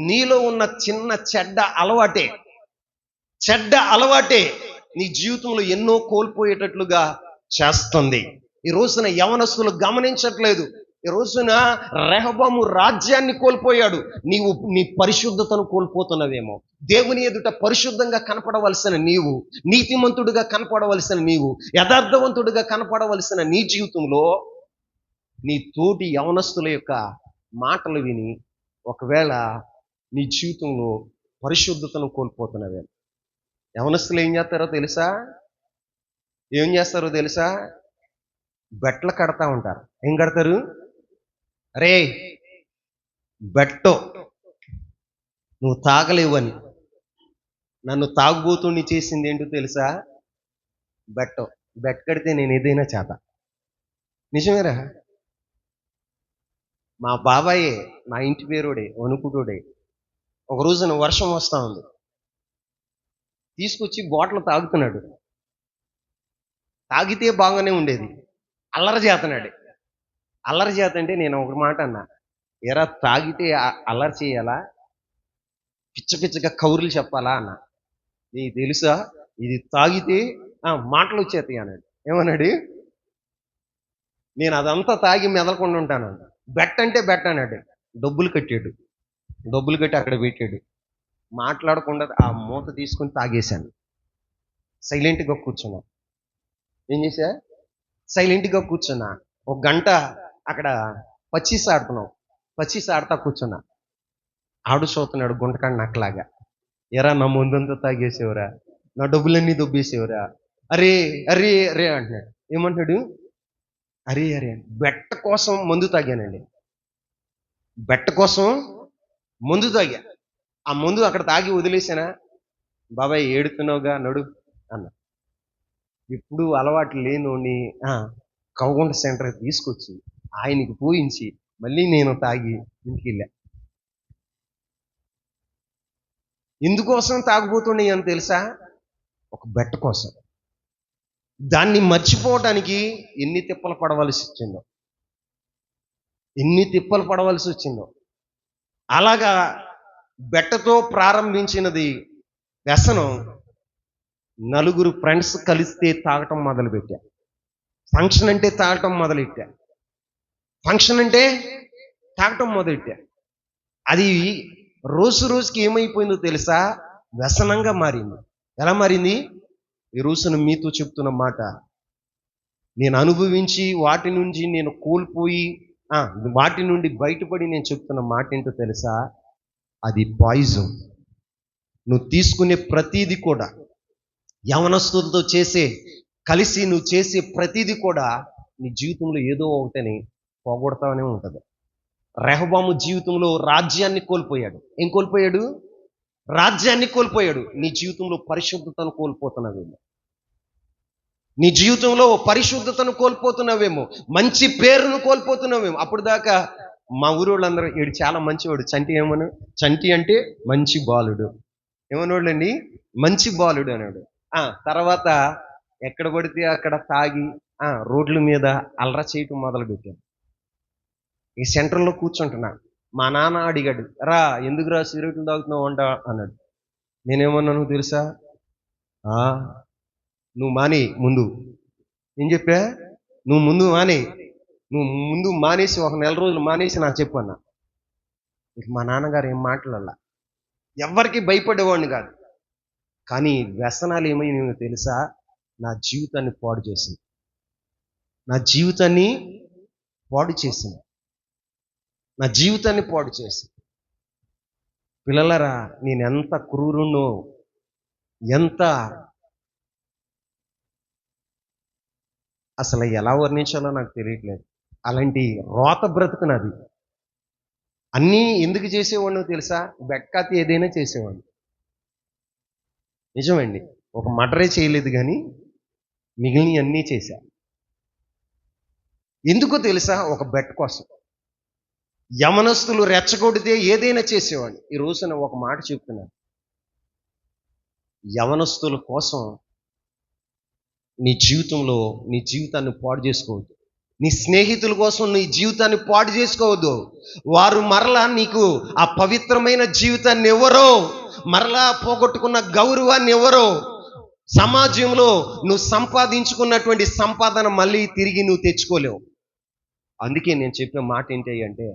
నీలో ఉన్న చిన్న చెడ్డ అలవాటే నీ జీవితంలో ఎన్నో కోల్పోయేటట్లుగా చేస్తుంది. ఈ రోజున యవనస్తులు గమనించట్లేదు. ఈ రోజున రెహబాము రాజ్యాన్ని కోల్పోయాడు. నీవు నీ పరిశుద్ధతను కోల్పోతున్నవేమో. దేవుని ఎదుట పరిశుద్ధంగా కనపడవలసిన నీవు, నీతిమంతుడిగా కనపడవలసిన నీవు, యథార్థవంతుడిగా కనపడవలసిన నీ జీవితంలో నీ తోటి యవనస్తుల యొక్క మాటలు విని ఒకవేళ నీ జీవితంలో పరిశుద్ధతను కోల్పోతున్నవే. యవనస్తులు ఏం చేస్తారో తెలుసా? బెట్లు కడతా ఉంటారు. ఏం కడతారు? అరే బెట్టో, నువ్వు తాగలేవని నన్ను తాగుబోతుని చేసింది ఏంటో తెలుసా? బెట్ కడితే నేను ఏదైనా చేత. నిజమేరా? మా బాబాయే, నా ఇంటి పేరుడే, వణుకుటోడే. ఒక రోజున వర్షం వస్తూ ఉంది, తీసుకొచ్చి బాటిల్ తాగుతున్నాడు. తాగితే బాగానే ఉండేది, అల్లరి చేతంటే నేను ఒక మాట అన్నా, ఎరా తాగితే అల్లరి చేయాలా, పిచ్చగా కౌరులు చెప్పాలా అన్నా. నీకు తెలుసా ఇది తాగితే మాటలు వచ్చేస్తాయి అన్నాడు. ఏమన్నాడు? నేను అదంతా తాగి మెదలకుండా ఉంటాను. బెట్ అంటే బెట్ అన్నాడు. డబ్బులు కట్టి అక్కడ పెట్టాడు. మాట్లాడకుండా ఆ మూత తీసుకొని తాగేశాను. సైలెంట్గా కూర్చున్నా. ఏం చేశా? సైలెంట్గా కూర్చున్నా. ఒక గంట అక్కడ పచ్చీస్ ఆడుతా కూర్చున్నా. ఆడు చూస్తున్నాడు గుంటకాడు నక్కలాగా. ఎరా నా ముందంతా తాగేసేవరా, నా డబ్బులన్నీ దొబ్బేసేవరా, అరే అరే అరే అంటున్నాడు. ఏమంటాడు? అరే బెట్ట కోసం మందు తాగానండి, బెట్ట కోసం మందు తాగా. ఆ ముందు అక్కడ తాగి వదిలేసానా, బాబాయ్ ఏడుతున్నావుగా నడు అన్న. ఇప్పుడు అలవాటు లేనోని కౌగుంట సెంటర్ తీసుకొచ్చి ఆయనకి పూయించి మళ్ళీ నేను తాగి ఇంటికి వెళ్ళా. ఎందుకోసం తాగుబోతున్నాయి అని తెలుసా? ఒక బెట్ట కోసం. దాన్ని మర్చిపోవటానికి ఎన్ని తిప్పలు పడవలసి వచ్చిందో, ఎన్ని తిప్పలు పడవలసి వచ్చిందో. అలాగా బెట్టతో ప్రారంభించినది వ్యసనం నలుగురు ఫ్రెండ్స్ కలిస్తే తాగటం మొదలుపెట్టా. ఫంక్షన్ అంటే తాగటం మొదలెట్టా. ఫంక్షన్ అంటే తాగటం మొదలెట్టా. అది రోజు రోజుకి ఏమైపోయిందో తెలుసా? వ్యసనంగా మారింది. ఎలా మారింది? ఈ రోజున మీతో చెప్తున్న మాట, నేను అనుభవించి వాటి నుంచి నేను కోల్పోయి వాటి నుండి బయటపడి నేను చెప్తున్న మాట ఏంటో తెలుసా? అది పాయిజన్. నువ్వు తీసుకునే ప్రతీది కూడా, యవనస్తులతో కలిసి నువ్వు చేసే ప్రతీది కూడా నీ జీవితంలో ఏదో ఒకటని పోగొడతానే ఉంటుంది. రెహబాము జీవితంలో రాజ్యాన్ని కోల్పోయాడు. ఏం కోల్పోయాడు? రాజ్యాన్ని కోల్పోయాడు. నీ జీవితంలో పరిశుద్ధతను కోల్పోతున్నావేమో, నీ జీవితంలో పరిశుద్ధతను కోల్పోతున్నావేమో, మంచి పేరును కోల్పోతున్నావేమో. అప్పుడు దాకా మా ఊరి వాళ్ళందరూ వీడు చాలా మంచివాడు, చంటి ఏమను, చంటి అంటే మంచి బాలుడు ఏమనోళ్ళండి, మంచి బాలుడు అన్నాడు. తర్వాత ఎక్కడ పడితే అక్కడ తాగి రోడ్ల మీద అలర చేయటం మొదలుపెట్టాను. ఈ సెంటర్లో కూర్చుంటున్నా. మా నాన్న అడిగాడు, రా ఎందుకురా సిగరెట్లు తాగుతున్నావు అంట అన్నాడు. నేనేమన్నాను తెలుసా? నువ్వు మానే ముందు. ఏం చెప్పా? నువ్వు ముందు మానే, నువ్వు ముందు మానేసి ఒక నెల రోజులు మానేసి నాకు చెప్పు అన్నా. ఇక మా నాన్నగారు ఏం మాట్లాడాల, ఎవరికి భయపడేవాడిని కాదు. కానీ వ్యసనాలు ఏమైనా తెలుసా? నా జీవితాన్ని పాడు చేసింది. నా జీవితాన్ని పాడు చేసింది. నా జీవితాన్ని పాడు చేసింది. పిల్లలరా, నేను ఎంత క్రూరునో, ఎంత అసలు ఎలా వర్ణించాలో నాకు తెలియట్లేదు. అలాంటి రోత బ్రతుకునది. అన్నీ ఎందుకు చేసేవాడినో తెలుసా? బెట్కాతి ఏదైనా చేసేవాడిని. నిజమండి, ఒక మర్డరే చేయలేదు కానీ మిగిలిన అన్నీ చేశా. ఎందుకో తెలుసా? ఒక బెట్ కోసం. యమనస్తులు రెచ్చగొడితే ఏదైనా చేసేవాడిని. ఈ రోజున ఒక మాట చెప్తున్నాను, యవనస్తుల కోసం నీ జీవితంలో నీ జీవితాన్ని పాడు చేసుకోవద్దు. నీ స్నేహితుల కోసం నీ జీవితాన్ని పాడు చేసుకోవద్దు. వారు మరలా నీకు ఆ పవిత్రమైన జీవితాన్ని ఎవరో, మరలా పోగొట్టుకున్న గౌరవాన్ని ఎవరో, సమాజంలో నువ్వు సంపాదించుకున్నటువంటి సంపాదన మళ్ళీ తిరిగి నువ్వు తెచ్చుకోలేవు. అందుకే నేను చెప్పే మాట ఏంటి అంటే,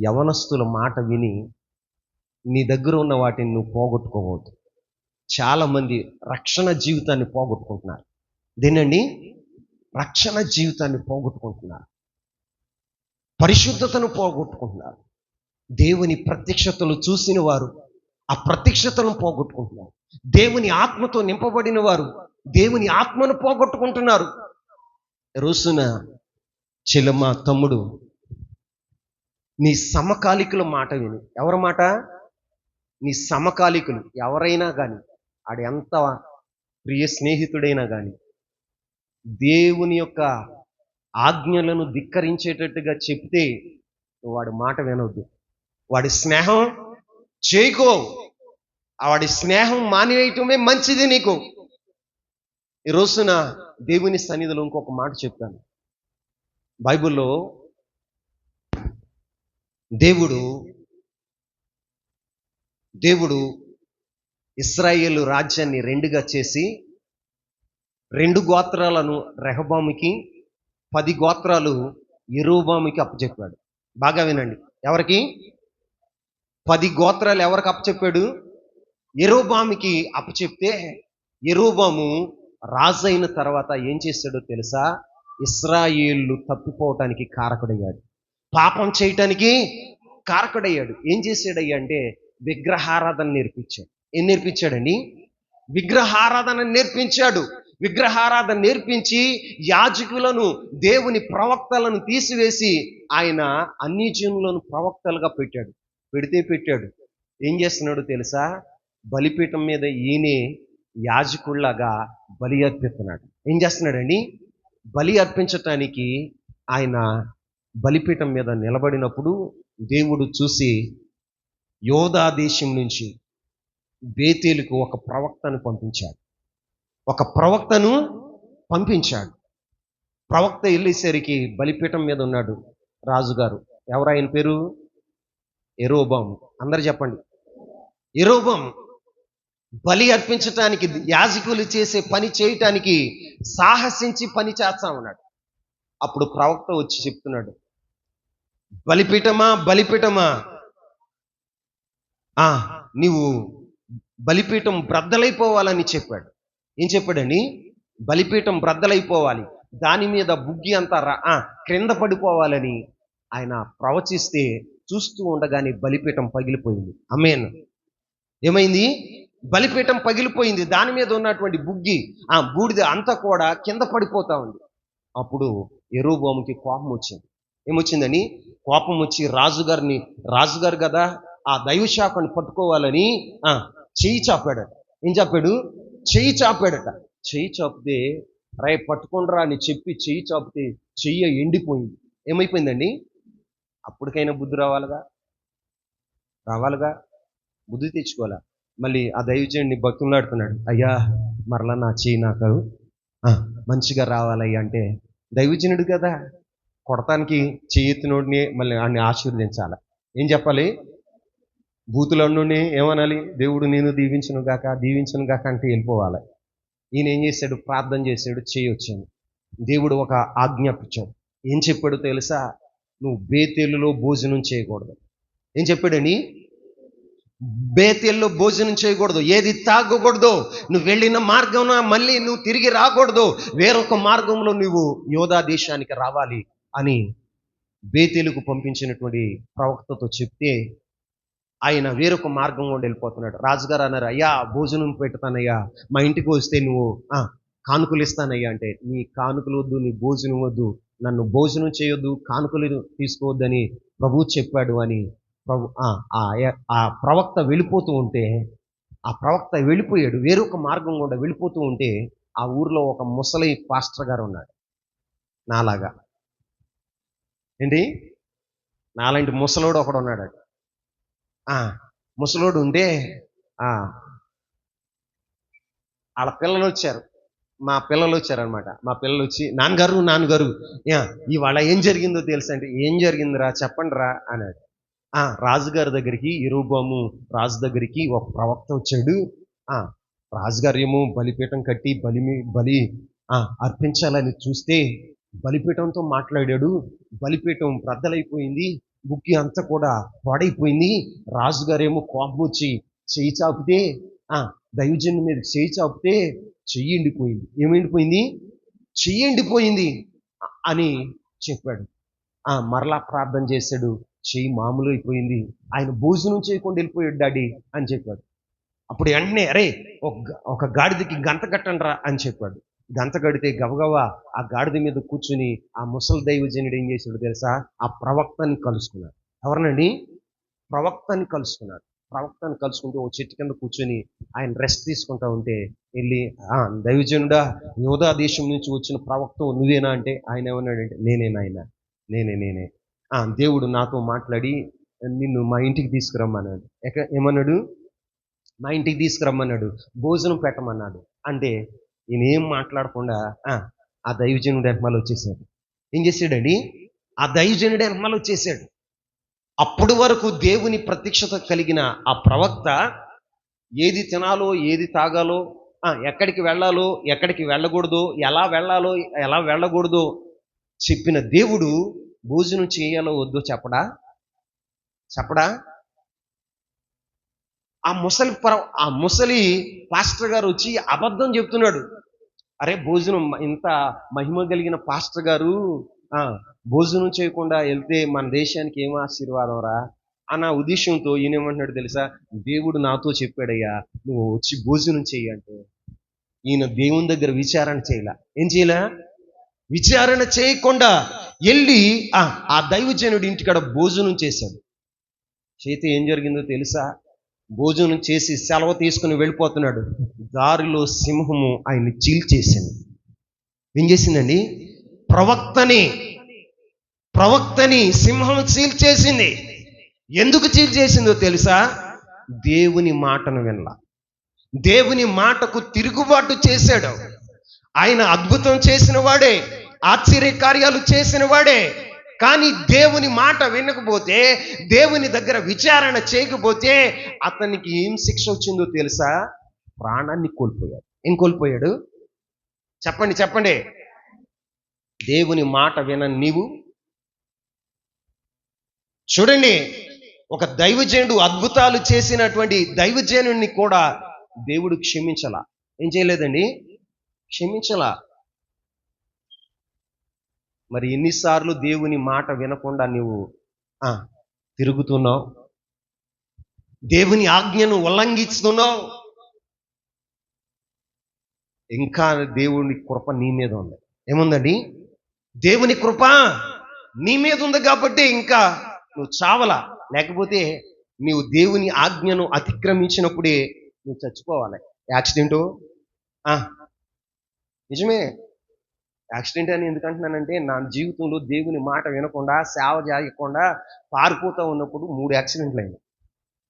యవనస్తుల మాట విని నీ దగ్గర ఉన్న వాటిని నువ్వు పోగొట్టుకోవద్దు. చాలామంది రక్షణ జీవితాన్ని పోగొట్టుకుంటున్నారు. దేనండి? రక్షణ జీవితాన్ని పోగొట్టుకుంటున్నారు, పరిశుద్ధతను పోగొట్టుకుంటున్నారు. దేవుని ప్రత్యక్షతలు చూసిన వారు ఆ ప్రత్యక్షతను పోగొట్టుకుంటున్నారు. దేవుని ఆత్మతో నింపబడిన వారు దేవుని ఆత్మను పోగొట్టుకుంటున్నారు. రోజున చెల్లెమ్మ, తమ్ముడు, నీ సమకాలికుల మాట విని. ఎవరి మాట? నీ సమకాలికులు ఎవరైనా కానీ, ఆడు ఎంత ప్రియ స్నేహితుడైనా కానీ, దేవుని యొక్క ఆజ్ఞలను ధిక్కరించేటట్టుగా చెప్తే వాడి మాట వినవద్దు. వాడి స్నేహం చేయకో. వాడి స్నేహం మానివేయటమే మంచిది నీకు. ఈ రోజున దేవుని సన్నిధిలో ఇంకొక మాట చెప్తాను. బైబిల్లో దేవుడు ఇశ్రాయేలు రాజ్యాన్ని రెండుగా చేసి 2 గోత్రాలను రెహబాముకి, 10 గోత్రాలు యెరోబాముకి అప్పచెప్పాడు. బాగా వినండి. ఎవరికి? 10 గోత్రాలు ఎవరికి అప్పచెప్పాడు? యెరోబాముకి అప్పచెప్తే, యెరోబాము రాజు అయిన తర్వాత ఏం చేశాడో తెలుసా? ఇశ్రాయేలు తప్పిపోవటానికి కారకుడయ్యాడు, పాపం చేయటానికి కారకుడయ్యాడు. ఏం చేశాడయ్యా అంటే విగ్రహారాధన నేర్పించాడు. ఏం నేర్పించాడండి? విగ్రహారాధన నేర్పించాడు. విగ్రహారాధన నేర్పించి యాజకులను, దేవుని ప్రవక్తలను తీసివేసి ఆయన అన్ని జనులను ప్రవక్తలుగా పెట్టాడు. పెట్టాడు. ఏం చేస్తున్నాడో తెలుసా? బలిపీఠం మీద ఈయనే యాజకుల్లాగా బలి అర్పిస్తున్నాడు. ఏం చేస్తున్నాడండి? బలి అర్పించటానికి ఆయన బలిపీఠం మీద నిలబడినప్పుడు దేవుడు చూసి యోధా దేశం నుంచి బేతేలుకు ఒక ప్రవక్తను పంపించాడు. ఒక ప్రవక్తను పంపించాడు. ప్రవక్త వెళ్ళేసరికి బలిపీఠం మీద ఉన్నాడు రాజుగారు. ఎవరు ఆయన పేరు? యెరోబాము. అందరు చెప్పండి, యెరోబాము. బలి అర్పించటానికి, యాజకులు చేసే పని చేయటానికి సాహసించి పని చేస్తా ఉన్నాడు. అప్పుడు ప్రవక్త వచ్చి చెప్తున్నాడు, బలిపీఠమా బలిపీఠమా, నీవు బలిపీఠం బ్రద్దలైపోవాలని చెప్పాడు. ఏం చెప్పాడండి? బలిపీఠం బ్రద్దలైపోవాలి, దాని మీద బుగ్గి అంతా క్రింద పడిపోవాలని ఆయన ప్రవచిస్తే చూస్తూ ఉండగానే బలిపీఠం పగిలిపోయింది. ఆమేన్. ఏమైంది? బలిపీఠం పగిలిపోయింది. దాని మీద ఉన్నటువంటి బుగ్గి, బూడిద అంతా కూడా కింద పడిపోతా ఉంది. అప్పుడు యెరోబోముకి కోపం వచ్చింది. ఏమొచ్చిందని? కోపం వచ్చి రాజుగారు కదా ఆ దైవశాఖను పట్టుకోవాలని చెయ్యి చాపాడట. ఏం చాపాడు? చెయ్యి చాపాడట. చెయ్యి చాపితే రే పట్టుకుండ్రా అని చెప్పి చెయ్యి చాపితే చెయ్యి ఎండిపోయింది. ఏమైపోయిందండి? అప్పటికైనా బుద్ధి రావాలిగా. బుద్ధి తెచ్చుకోవాలా. మళ్ళీ ఆ దైవజనుడిని భక్తులాడుతున్నాడు, అయ్యా మరలా నా చెయ్యి నాకు మంచిగా రావాలయ్యా అంటే, దైవజనుడు కదా, కొడతానికి చెయ్యెత్తినోడిని మళ్ళీ ఆడిని ఆశీర్వదించాలి. ఏం చెప్పాలి? బూతులన్నుని ఏమనాలి? దేవుడు నేను దీవించను గాక అంటే వెళ్ళిపోవాలి. ఈయన ఏం చేశాడు? ప్రార్థన చేశాడు, చెయ్యి వచ్చింది. దేవుడు ఒక ఆజ్ఞాపించాడు. ఏం చెప్పాడు తెలుసా? నువ్వు బేతేలులో భోజనం చేయకూడదు. ఏం చెప్పాడని? బేతేల్లో భోజనం చేయకూడదు, ఏది తాగకూడదు, నువ్వు వెళ్ళిన మార్గంలో మళ్ళీ నువ్వు తిరిగి రాకూడదు, వేరొక మార్గంలో నువ్వు యోధా దేశానికి రావాలి అని బేతేలుకు పంపించినటువంటి ప్రవక్తతో చెప్తే ఆయన వేరొక మార్గం గుండా వెళ్ళిపోతున్నాడు. రాజుగారు అన్నారు, అయ్యా భోజనం పెడతానయ్యా, మా ఇంటికి వస్తే నువ్వు కానుకలు ఇస్తానయ్యా అంటే, నీ కానుకలు వద్దు, నీ భోజనం వద్దు, నన్ను భోజనం చేయొద్దు, కానుకలు తీసుకోవద్దని ప్రభువు చెప్పాడు అని ఆ ప్రవక్త వెళ్ళిపోతూ ఉంటే, ఆ ప్రవక్త వెళ్ళిపోయాడు, వేరొక మార్గం గుండా వెళ్ళిపోతూ ఉంటే ఆ ఊర్లో ఒక ముసలి పాస్టర్ గారు ఉన్నాడు. నాలాగా ఏంటి, నాలాంటి ముసలోడు ఒకడు ఉన్నాడు. ముసలోడు ఉంటే వాళ్ళ పిల్లలు వచ్చారు, మా పిల్లలు వచ్చారనమాట. మా పిల్లలు వచ్చి, నాన్నగారు ఇవాళ ఏం జరిగిందో తెలుసా అంటే, ఏం జరిగిందిరా చెప్పండి రా అన్నాడు. రాజుగారి దగ్గరికి, యెరోబాము రాజు దగ్గరికి ఒక ప్రవక్త వచ్చాడు. రాజుగారు ఏమో బలిపీఠం కట్టి బలి అర్పించాలని చూస్తే బలిపీఠంతో మాట్లాడాడు, బలిపీఠం బ్రద్దలైపోయింది, బుక్కి అంతా కూడా పాడైపోయింది. రాజుగారేమో కోపం వచ్చి చెయ్యి చాపితే, దైవజన్యం మీద చెయ్యి చాపితే చెయ్యి ఎండిపోయింది. ఏమెండిపోయింది? చెయ్యి ఎండిపోయింది అని చెప్పాడు. మరలా ప్రార్థన చేశాడు, చెయ్యి మామూలు అయిపోయింది, ఆయన భోజనం చేయకుండా వెళ్ళిపోయాడు డాడీ అని చెప్పాడు. అప్పుడు వెంటనే, అరే ఒక గాడిదకి గంత కట్టండిరా అని చెప్పాడు. గంత కడితే గబగబా ఆ గాడిద మీద కూర్చుని ఆ ముసలి దైవజనుడు ఏం చేశాడు తెలుసా? ఆ ప్రవక్తని కలుసుకున్నాడు. ఎవరినండి? ప్రవక్తని కలుసుకున్నాడు. ప్రవక్తని కలుసుకుంటే ఓ చెట్టు కింద కూర్చొని ఆయన రెస్ట్ తీసుకుంటా ఉంటే వెళ్ళి, దైవజనుడా, యోధా దేశం నుంచి వచ్చిన ప్రవక్త నువ్వేనా అంటే, ఆయన ఏమన్నాడంటే, నేనే. దేవుడు నాతో మాట్లాడి నిన్ను మా ఇంటికి తీసుకురమ్మన్నాడు. ఏమన్నాడు? మా ఇంటికి తీసుకురమ్మన్నాడు, భోజనం పెట్టమన్నాడు. అంటే ఈయన ఏం మాట్లాడకుండా ఆ దైవజనుడు వెనకాల వచ్చేసాడు. ఏం చేశాడండి? ఆ దైవజనుడు వెనకాల వచ్చేసాడు. అప్పటి వరకు దేవుని ప్రత్యక్షత కలిగిన ఆ ప్రవక్త ఏది తినాలో, ఏది తాగాలో, ఎక్కడికి వెళ్ళాలో, ఎక్కడికి వెళ్ళకూడదో, ఎలా వెళ్ళాలో, ఎలా వెళ్ళకూడదో చెప్పిన దేవుడు భోజనం చేయాలో వద్దో చెప్పడా? ఆ ముసలి పాస్టర్ గారు వచ్చి అబద్ధం చెప్తున్నాడు. అరే భోజనం, ఇంత మహిమ కలిగిన పాస్టర్ గారు భోజనం చేయకుండా వెళ్తే మన దేశానికి ఏం ఆశీర్వాదం రా అన్న ఉద్దేశంతో ఈయన ఏమంటున్నాడు తెలుసా? దేవుడు నాతో చెప్పాడయ్యా, నువ్వు వచ్చి భోజనం చెయ్యి అంటే, ఈయన దేవుని దగ్గర విచారణ చేయలా. ఏం చేయలా? విచారణ చేయకుండా వెళ్ళి ఆ దైవజనుడి ఇంటికాడ భోజనం చేశాడు. చేతి ఏం జరిగిందో తెలుసా? భోజనం చేసి సెలవు తీసుకుని వెళ్ళిపోతున్నాడు. దారిలో సింహము ఆయన్ని చీల్చేసింది. ఏం చేసిందండి? ప్రవక్తని సింహం చీల్చేసింది. ఎందుకు చీల్చేసిందో తెలుసా? దేవుని మాటను వినలా. దేవుని మాటకు తిరుగుబాటు చేశాడు. ఆయన అద్భుతం చేసిన వాడే, ఆశ్చర్య కార్యాలు చేసిన వాడే. కానీ దేవుని మాట వినకపోతే, దేవుని దగ్గర విచారణ చేయకపోతే అతనికి ఏం శిక్ష వచ్చిందో తెలుసా? ప్రాణాన్ని కోల్పోయాడు. ఏం కోల్పోయాడు? చెప్పండి. దేవుని మాట వినని నీవు చూడండి, ఒక దైవజనుడు అద్భుతాలు చేసినటువంటి దైవజనుడిని కూడా దేవుడు క్షమించలా. ఏం చేయలేదండి? క్షమించలా. మరి ఎన్నిసార్లు దేవుని మాట వినకుండా నీవు తిరుగుతున్నావు, దేవుని ఆజ్ఞను ఉల్లంఘిస్తున్నావు. ఇంకా దేవుని కృప నీ మీద ఉంది. ఏముందండి? దేవుని కృప నీ మీద ఉంది కాబట్టి ఇంకా నువ్వు చావలా. లేకపోతే నీవు దేవుని ఆజ్ఞను అతిక్రమించినప్పుడే నువ్వు చచ్చిపోవాలి. యాక్సిడెంటు నిజమే. యాక్సిడెంట్ అని ఎందుకంటున్నానంటే, నా జీవితంలో దేవుని మాట వినకుండా, సేవ చేయకుండా పారిపోతూ ఉన్నప్పుడు 3 యాక్సిడెంట్లు అయినాయి.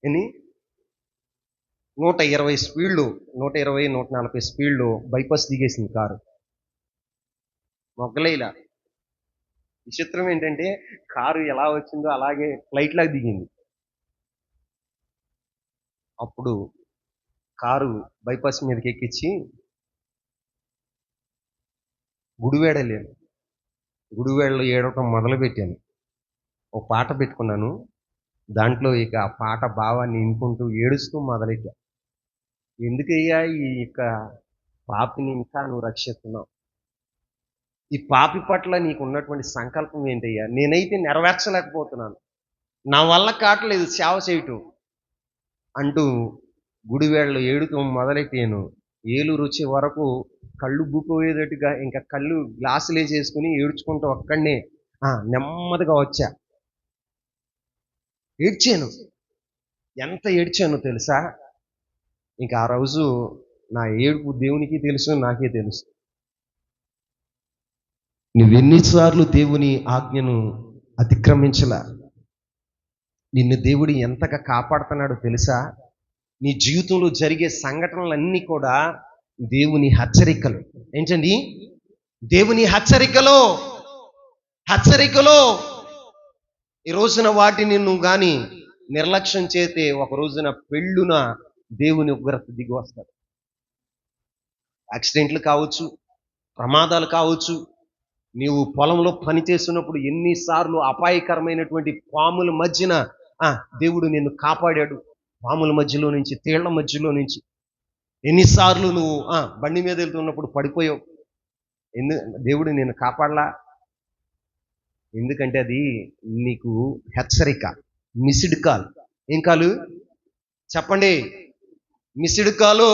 ఎన్ని? 120 స్పీడ్లు, 120, 140 స్పీడ్లు బైపాస్ దిగేసింది కారు. మొగ్గలేలా. విచిత్రం ఏంటంటే, కారు ఎలా వచ్చిందో అలాగే ఫ్లైట్ లాగా దిగింది. అప్పుడు కారు బైపాస్ మీదకి ఎక్కించి గుడివేడలో ఏడవటం మొదలుపెట్టాను. ఒక పాట పెట్టుకున్నాను. దాంట్లో ఇక ఆ పాట భావాన్ని వినుకుంటూ ఏడుస్తూ మొదలెట్టా. ఎందుకయ్యా ఈ పాపిని ఇంకా నువ్వు రక్షిస్తున్నావు? ఈ పాపి పట్ల నీకు ఉన్నటువంటి సంకల్పం ఏంటయ్యా? నేనైతే నెరవేర్చలేకపోతున్నాను, నా వల్ల కావట్లేదు సేవ చేయటం అంటూ గుడివేడలో ఏడుతూ మొదలెట్టాను. ఏలూరు వచ్చే వరకు కళ్ళు గుప్పిపోయేటట్టుగా ఇంకా కళ్ళు గ్లాసులు వేసేసుకుని ఏడ్చుకుంటూ ఒక్కడనే నెమ్మదిగా వచ్చా. ఏడ్చాను. ఎంత ఏడ్చానో తెలుసా? ఇంకా ఆ రోజు నా ఏడుపు దేవునికి తెలుసు, నాకే తెలుసు. నువ్వెన్నిసార్లు దేవుని ఆజ్ఞను అతిక్రమించలా? నిన్ను దేవుడు ఎంతగా కాపాడుతున్నాడో తెలుసా? నీ జీవితంలో జరిగే సంఘటనలన్నీ కూడా దేవుని హెచ్చరికలు. ఏంటండి? దేవుని హెచ్చరికలో ఈ రోజున వాటిని నువ్వు కానీ నిర్లక్ష్యం చేస్తే ఒక రోజున పెళ్ళున దేవుని ఉగ్రత దిగి వస్తాడు. యాక్సిడెంట్లు కావచ్చు, ప్రమాదాలు కావచ్చు. నీవు పొలంలో పని చేస్తున్నప్పుడు ఎన్నిసార్లు అపాయకరమైనటువంటి పాముల మధ్యన దేవుడు నిన్ను కాపాడాడు. పాముల మధ్యలో నుంచి, తేళ్ల మధ్యలో నుంచి ఎన్నిసార్లు నువ్వు బండి మీద వెళ్తున్నప్పుడు పడిపోయావు. దేవుడు నిన్ను కాపాడలా? ఎందుకంటే అది నీకు హెచ్చరిక, మిస్డ్ కాల్. ఏం కాలు? చెప్పండి. మిస్డ్ కాలు.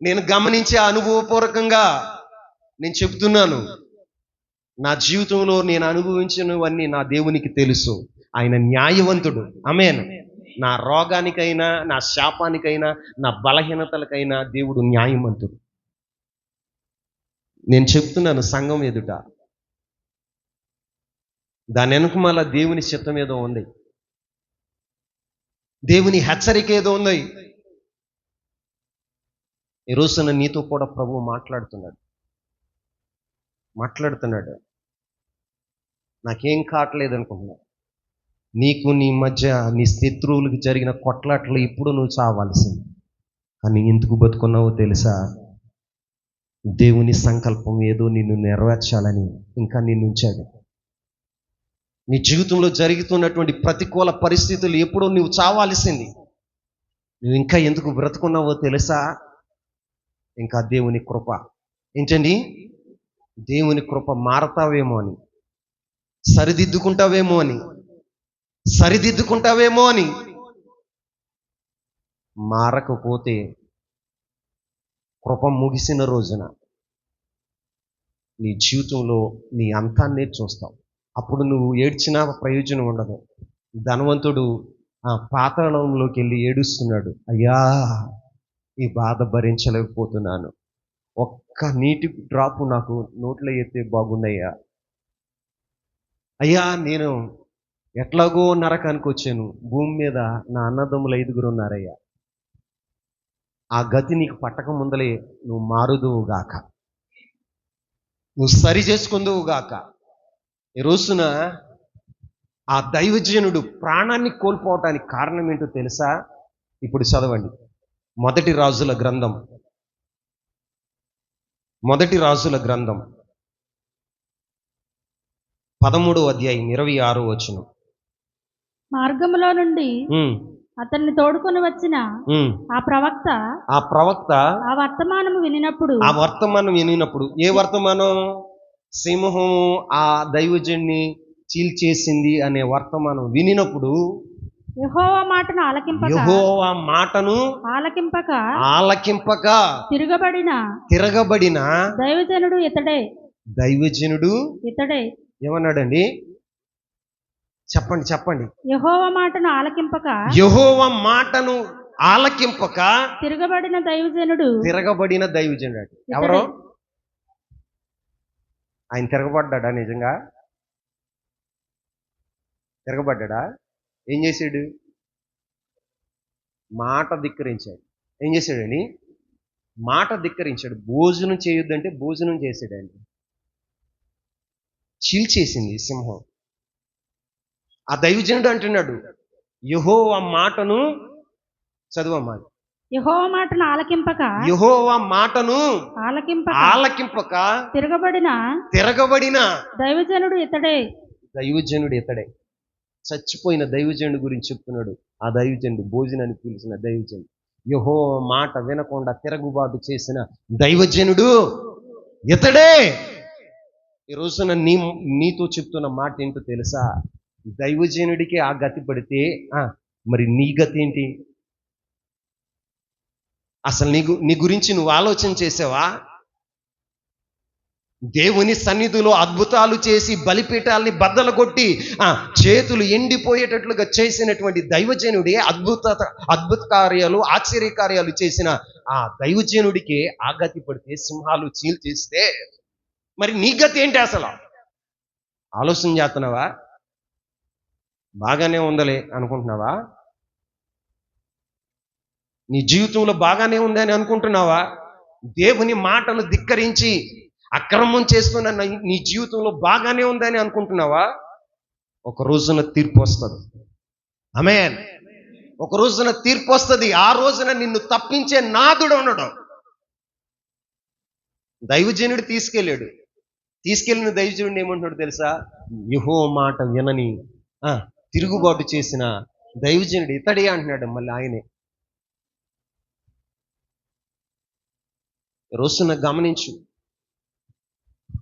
నేను గమనించే అనుభవపూర్వకంగా నేను చెప్తున్నాను. నా జీవితంలో నేను అనుభవించినవన్నీ నా దేవునికి తెలుసు. ఆయన న్యాయవంతుడు. ఆమేన్. నా రోగానికైనా, నా శాపానికైనా, నా బలహీనతలకైనా దేవుడు న్యాయవంతుడు. నేను చెప్తున్నాను సంఘం ఎదుట. దాని వెనుక మళ్ళా దేవుని చిత్తం ఏదో ఉంది, దేవుని హెచ్చరిక ఏదో ఉంది. ఈ రోజున నీతో కూడా ప్రభువు మాట్లాడుతున్నాడు. నాకేం కావట్లేదు అనుకుంటున్నా. నీకు నీ మధ్య నీ శత్రువులకు జరిగిన కొట్లాట్లు ఇప్పుడు నువ్వు చావాల్సింది. కానీ ఎందుకు బతుకున్నావో తెలుసా? దేవుని సంకల్పం ఏదో నిన్ను నెరవేర్చాలని ఇంకా నిన్ను ఉంచాడు. నీ జీవితంలో జరుగుతున్నటువంటి ప్రతికూల పరిస్థితులు ఎప్పుడో నువ్వు చావాల్సింది. నువ్వు ఇంకా ఎందుకు బ్రతుకున్నావో తెలుసా? ఇంకా దేవుని కృప. ఏంటండి? దేవుని కృప. మారతావేమో అని, సరిదిద్దుకుంటావేమో అని. మారకపోతే కృప ముగిసిన రోజున నీ జీవితంలో నీ అంతాన్నే చూస్తావు. అప్పుడు నువ్వు ఏడ్చినా ప్రయోజనం ఉండదు. ధనవంతుడు ఆ పాతాళంలోకి వెళ్ళి ఏడుస్తున్నాడు. అయ్యా, ఈ బాధ భరించలేకపోతున్నాను, ఒక్క నీటి డ్రాపు నాకు నోట్లో ఎత్తే బాగుందయ్యా. అయ్యా, నేను ఎట్లాగో నరకానికి వచ్చాను, భూమి మీద నా అన్నదమ్ములు 5 ఉన్నారయ్యా. ఆ గతి నీకు పట్టక ముందలే నువ్వు మారుదువుగాక, నువ్వు సరి చేసుకుందువుగాక. ఈ రోజున ఆ దైవజనుడు ప్రాణాన్ని కోల్పోవటానికి కారణం ఏంటో తెలుసా? ఇప్పుడు చదవండి. మొదటి రాజుల గ్రంథం 13వ అధ్యాయం 26వ వచనం. మార్గములో నుండి అతన్ని తోడుకొని వచ్చిన ఆ ప్రవక్త ఆ వర్తమానము వినినప్పుడు ఏ వర్తమానం? సింహం ఆ దైవజన్ని చీల్చేసింది అనే వర్తమానం వినినప్పుడు యెహోవా మాటను ఆలకింపక తిరగబడిన దైవజనుడు ఇతడే. ఏమన్నాడండి? చెప్పండి. యెహోవా మాటను ఆలకింపక తిరగబడిన దైవజనుడు. ఎవరో ఆయన తిరగబడ్డా? నిజంగా తిరగబడ్డా? ఏం చేశాడు? మాట ధిక్కరించాడు. ఏం చేశాడని? మాట ధిక్కరించాడు. భోజనం చేయొద్దంటే భోజనం చేశాడండి. చీల్చేసింది సింహం. ఆ దైవజనుడు అంటున్నాడు, యెహోవా మాటను చదువమ్మా. యెహోవా మాటను ఆలకింపక తిరగబడిన దైవజనుడు ఇతడే. చచ్చిపోయిన దైవజనుడు గురించి చెప్తున్నాడు. ఆ దైవజనుడు, భోజనానికి పిలిచిన దైవజనుడు, యెహోవా మాట వినకుండా తిరుగుబాటు చేసిన దైవజనుడు ఇతడే. ఈ రోజున నీతో చెప్తున్న మాట ఏంటో తెలుసా? దైవజనుడికి ఆ గతి పడితే మరి నీ గతి ఏంటి? అసలు నీ గురించి నువ్వు ఆలోచన చేసావా? దేవుని సన్నిధిలో అద్భుతాలు చేసి బలిపీఠాలని బద్దలు కొట్టి చేతులు ఎండిపోయేటట్లుగా చేసినటువంటి దైవజనుడే, అద్భుత కార్యాలు, ఆశ్చర్య కార్యాలు చేసిన ఆ దైవజనుడికి ఆ గతి పడితే, సింహాలు చీల్చేస్తే మరి నీ గతి ఏంటి? అసలు ఆలోచన చేస్తున్నావా? బాగానే ఉందలే అనుకుంటున్నావా? నీ జీవితంలో బాగానే ఉందని అనుకుంటున్నావా? దేవుని మాటలు ధిక్కరించి అక్రమం చేస్తున్న నీ జీవితంలో బాగానే ఉందని అనుకుంటున్నావా? ఒక రోజున తీర్పు వస్తుంది. ఆమేన్. ఒక రోజున తీర్పు వస్తుంది. ఆ రోజున నిన్ను తప్పించే నాదుడు ఉండడు. దైవజనుడు తీసుకెళ్ళిన దైవజనుడు ఏమంటున్నాడు తెలుసా? యెహోవా మాట వినని తిరుగుబాటు చేసిన దైవజనుడు ఇతడే అంటున్నాడు. మళ్ళీ ఆయనే. రోజున గమనించు,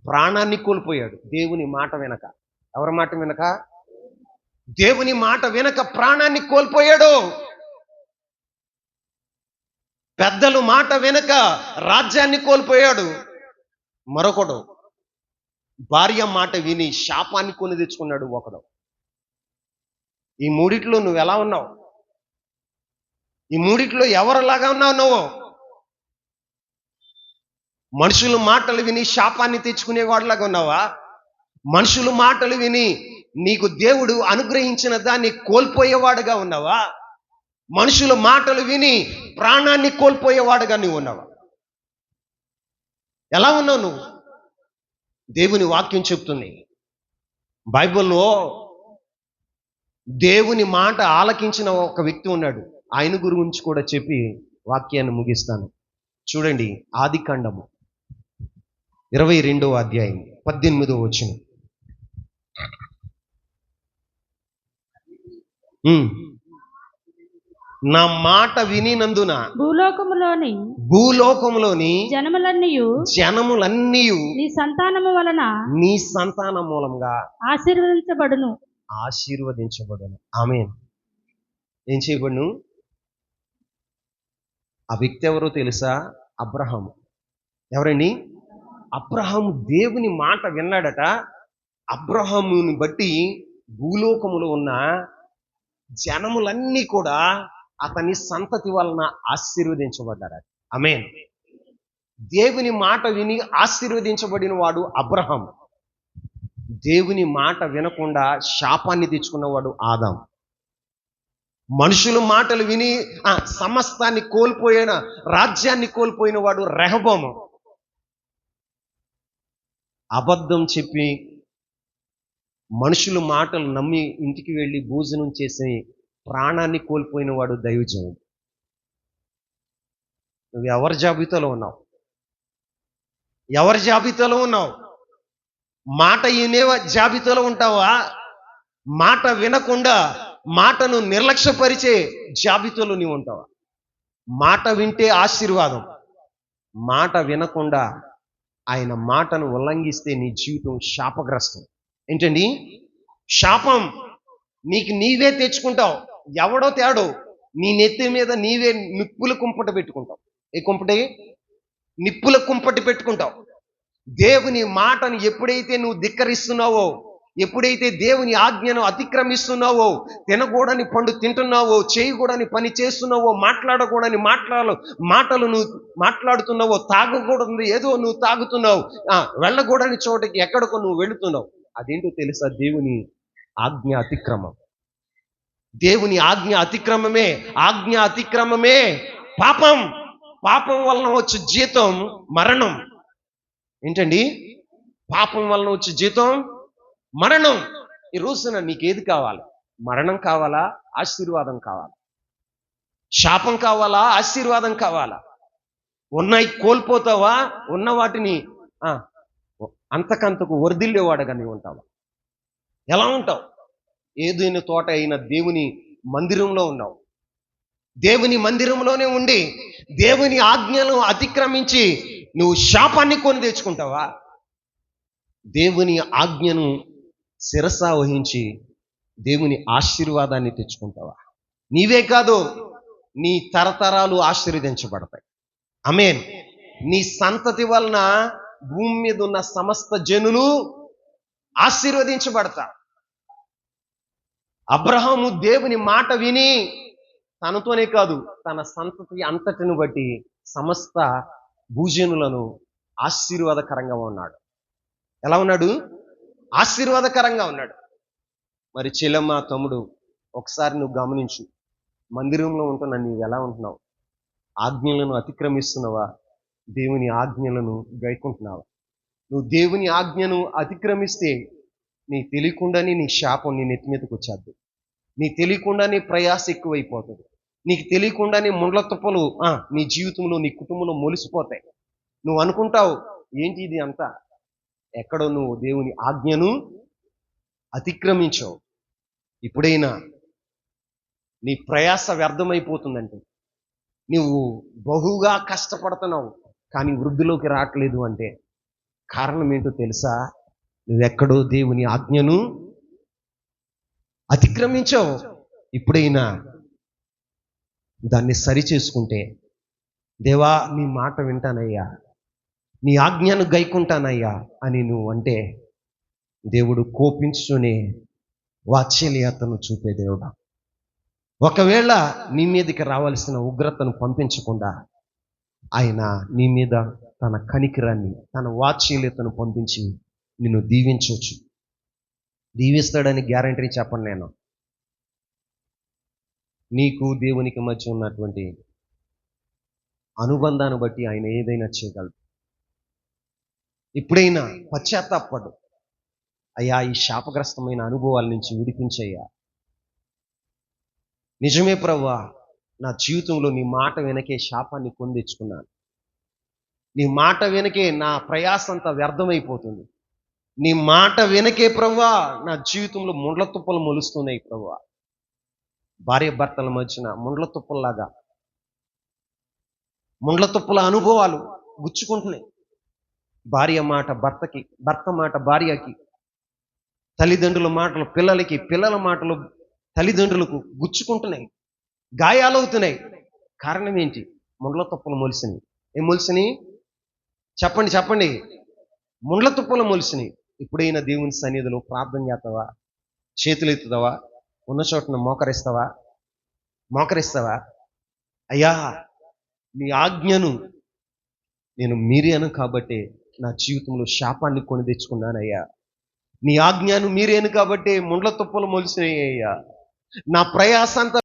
ప్రాణాన్ని కోల్పోయాడు దేవుని మాట వినక. ఎవరి మాట వినక? దేవుని మాట వినక ప్రాణాన్ని కోల్పోయాడు. పెద్దలు మాట వినక రాజ్యాన్ని కోల్పోయాడు. మరొకడు భార్య మాట విని శాపాన్ని కొని తెచ్చుకున్నాడు. ఒకడు. ఈ మూడిట్లో నువ్వు ఎలా ఉన్నావు? ఈ మూడిట్లో ఎవరిలాగా ఉన్నావు నువ్వు? మనుషుల మాటలు విని శాపాన్ని తెచ్చుకునేవాడిలాగా ఉన్నావా? మనుషుల మాటలు విని నీకు దేవుడు అనుగ్రహించిన దాన్ని కోల్పోయేవాడుగా ఉన్నావా? మనుషుల మాటలు విని ప్రాణాన్ని కోల్పోయేవాడుగా నువ్వు ఉన్నావా? ఎలా ఉన్నావు నువ్వు? దేవుని వాక్యం చెప్తుంది. బైబిల్లో దేవుని మాట ఆలకించిన ఒక వ్యక్తి ఉన్నాడు. ఆయన గురించి కూడా చెప్పి వాక్యాన్ని ముగిస్తాను. చూడండి, ఆదికాండము 22వ అధ్యాయం 18వ వచనం. నా మాట వినినందున భూలోకములోని జనములన్నీ నీ సంతానము మూలంగా ఆశీర్వదించబడును. ఆమేన్. ఏం చేయబడును? ఆ వ్యక్తి ఎవరో తెలుసా? అబ్రహాము. ఎవరండి? అబ్రహాము దేవుని మాట విన్నాడట. అబ్రహాముని బట్టి భూలోకములో ఉన్న జనములన్నీ కూడా అతని సంతతి వలన ఆశీర్వదించబడ్డారు. ఆమేన్. దేవుని మాట విని ఆశీర్వదించబడిన వాడు అబ్రహాం. దేవుని మాట వినకుండా శాపాన్ని తెచ్చుకున్నవాడు ఆదాం. మనుషుల మాటలు విని సమస్తాన్ని కోల్పోయిన, రాజ్యాన్ని కోల్పోయిన వాడు రెహబాము. అబద్ధం చెప్పి మనుషుల మాటలు నమ్మి ఇంటికి వెళ్ళి భోజనం చేసి ప్రాణాన్ని కోల్పోయిన వాడు దైవజనుడు. నువ్వు ఎవరి జాబితాలో ఉన్నావు? ఎవరి జాబితాలో ఉన్నావు? మాట వినే జాబితాలో ఉంటావా? మాట వినకుండా మాటను నిర్లక్ష్యపరిచే జాబితాలో నీవు ఉంటావా? మాట వింటే ఆశీర్వాదం, మాట వినకుండా ఆయన మాటను ఉల్లంఘిస్తే నీ జీవితం శాపగ్రస్తం. ఏంటండి? శాపం నీకు నీవే తెచ్చుకుంటావు. ఎవడో తేడో నీ నెత్తి మీద నీవే నిప్పుల కుంపటి పెట్టుకుంటావు. ఏ కుంపటి? నిప్పుల కుంపటి పెట్టుకుంటావు. దేవుని మాటను ఎప్పుడైతే నువ్వు ధిక్కరిస్తున్నావో, ఎప్పుడైతే దేవుని ఆజ్ఞను అతిక్రమిస్తున్నావో, తినకూడని పండు తింటున్నావో, చేయకూడని పని చేస్తున్నావో, మాట్లాడకూడని మాటలు నువ్వు మాట్లాడుతున్నావో, తాగకూడదు ఏదో నువ్వు తాగుతున్నావు, వెళ్ళకూడని చోటకి ఎక్కడికో నువ్వు వెళుతున్నావు. అదేంటో తెలుసా? దేవుని ఆజ్ఞ అతిక్రమం. దేవుని ఆజ్ఞ అతిక్రమమే పాపం. పాపం వలన వచ్చే జీతం మరణం. ఏంటండి? పాపం వలన వచ్చే జీతం మరణం. ఈ రోజున నీకేది కావాలి? మరణం కావాలా? ఆశీర్వాదం కావాలా? శాపం కావాలా? ఆశీర్వాదం కావాలా? ఉన్నాయి కోల్పోతావా? ఉన్న వాటిని అంతకంతకు వర్ధిల్లేవాడుగా నీవు ఉంటావా? ఎలా ఉంటావు? ఏదైనా తోట అయిన దేవుని మందిరంలో ఉన్నావు. దేవుని మందిరంలోనే ఉండి దేవుని ఆజ్ఞలను అతిక్రమించి నువ్వు శాపాన్ని కొని తెచ్చుకుంటావా? దేవుని ఆజ్ఞను శిరస వహించి దేవుని ఆశీర్వాదాన్ని తెచ్చుకుంటావా? నీవే కాదు, నీ తరతరాలు ఆశీర్వదించబడతాయి. ఆమేన్. నీ సంతతి వలన భూమి మీద ఉన్న సమస్త జనులు ఆశీర్వదించబడతారు. అబ్రహాము దేవుని మాట విని తనతోనే కాదు తన సంతతి అంతటిని బట్టి సమస్త భూజనులను ఆశీర్వాదకరంగా ఉన్నాడు. ఎలా ఉన్నాడు? ఆశీర్వాదకరంగా ఉన్నాడు. మరి చెల్లెమ్మ, తమ్ముడు, ఒకసారి నువ్వు గమనించు. మందిరంలో ఉంటున్నా నీవు ఎలా ఉంటున్నావు? ఆజ్ఞలను అతిక్రమిస్తున్నావా? దేవుని ఆజ్ఞలను గైకుంటున్నావా? నువ్వు దేవుని ఆజ్ఞను అతిక్రమిస్తే నీ తెలియకుండానే నీ శాపం నీ నెత్తి మీదకి వచ్చేద్ది. నీ తెలియకుండానే ప్రయాస ఎక్కువైపోతుంది. నీకు తెలియకుండానే ముండ్ల తుప్పలు నీ జీవితంలో, నీ కుటుంబంలో మొలిసిపోతాయి. నువ్వు అనుకుంటావు, ఏంటి ఇది అంతా? ఎక్కడో నువ్వు దేవుని ఆజ్ఞను అతిక్రమించావు. ఇప్పుడైనా నీ ప్రయాస వ్యర్థమైపోతుందంటే, నువ్వు బహుగా కష్టపడుతున్నావు కానీ వృద్ధిలోకి రావట్లేదు అంటే కారణం ఏంటో తెలుసా? నువ్వెక్కడో దేవుని ఆజ్ఞను అతిక్రమించావు. ఇప్పుడైనా దాన్ని సరి చేసుకుంటే, దేవా నీ మాట వింటానయ్యా, నీ ఆజ్ఞను గైకుంటానయ్యా అని నువ్వు అంటే, దేవుడు కోపించునే వాత్సల్యతను చూపే దేవుడు. ఒకవేళ నీ మీదకి రావాల్సిన ఉగ్రతను పంపించకుండా ఆయన నీ మీద తన కనికరాన్ని, తన వాత్సల్యతను పంపించి నిన్ను దీవించవచ్చు. దీవిస్తాడని గ్యారంటీ చెప్పను నేను. నీకు దేవునికి మధ్య ఉన్నటువంటి అనుబంధాన్ని బట్టి ఆయన ఏదైనా చేయగలడు. ఇప్పుడైనా పశ్చాత్తాపడు, అయ్యా ఈ శాపగ్రస్తమైన అనుభవాల నుంచి విడిపించయ్యా. నిజమే ప్రభువా, నా జీవితంలో నీ మాట వెనకే శాపాన్ని కొని తెచ్చుకున్నాను. నీ మాట వెనకే నా ప్రయాస అంతా వ్యర్థమైపోతుంది. నీ మాట వెనకే ప్రభువా నా జీవితంలో ముండ్ల తుప్పలు మొలుస్తున్నాయి ప్రభువా. భార్య భర్తల మధ్యన ముండ్ల తుప్పల్లాగా ముండ్ల తుప్పల అనుభవాలు గుచ్చుకుంటున్నాయి. భార్య మాట భర్తకి, భర్త మాట భార్యకి, తల్లిదండ్రుల మాటలు పిల్లలకి, పిల్లల మాటలు తల్లిదండ్రులకు గుచ్చుకుంటున్నాయి, గాయాలవుతున్నాయి. కారణం ఏంటి? ముండ్ల తుప్పలు మొలిసినాయి. ఏం మొలిసినాయి? చెప్పండి. ముండ్ల తుప్పలు మొలిసినాయి. ఇప్పుడైనా దేవుని సన్నిధిలో ప్రార్థన చేస్తావా? చేతులు ఎత్తుతావా? ఉన్న చోటున మోకరిస్తావా? అయ్యా, నీ ఆజ్ఞను నేను మీరేను కాబట్టి నా జీవితంలో శాపాన్ని కొని తెచ్చుకున్నానయ్యా. నీ ఆజ్ఞను మీరేను కాబట్టి ముండ్ల తుప్పలు మొలిసినాయ్యా. నా ప్రయాస అంతా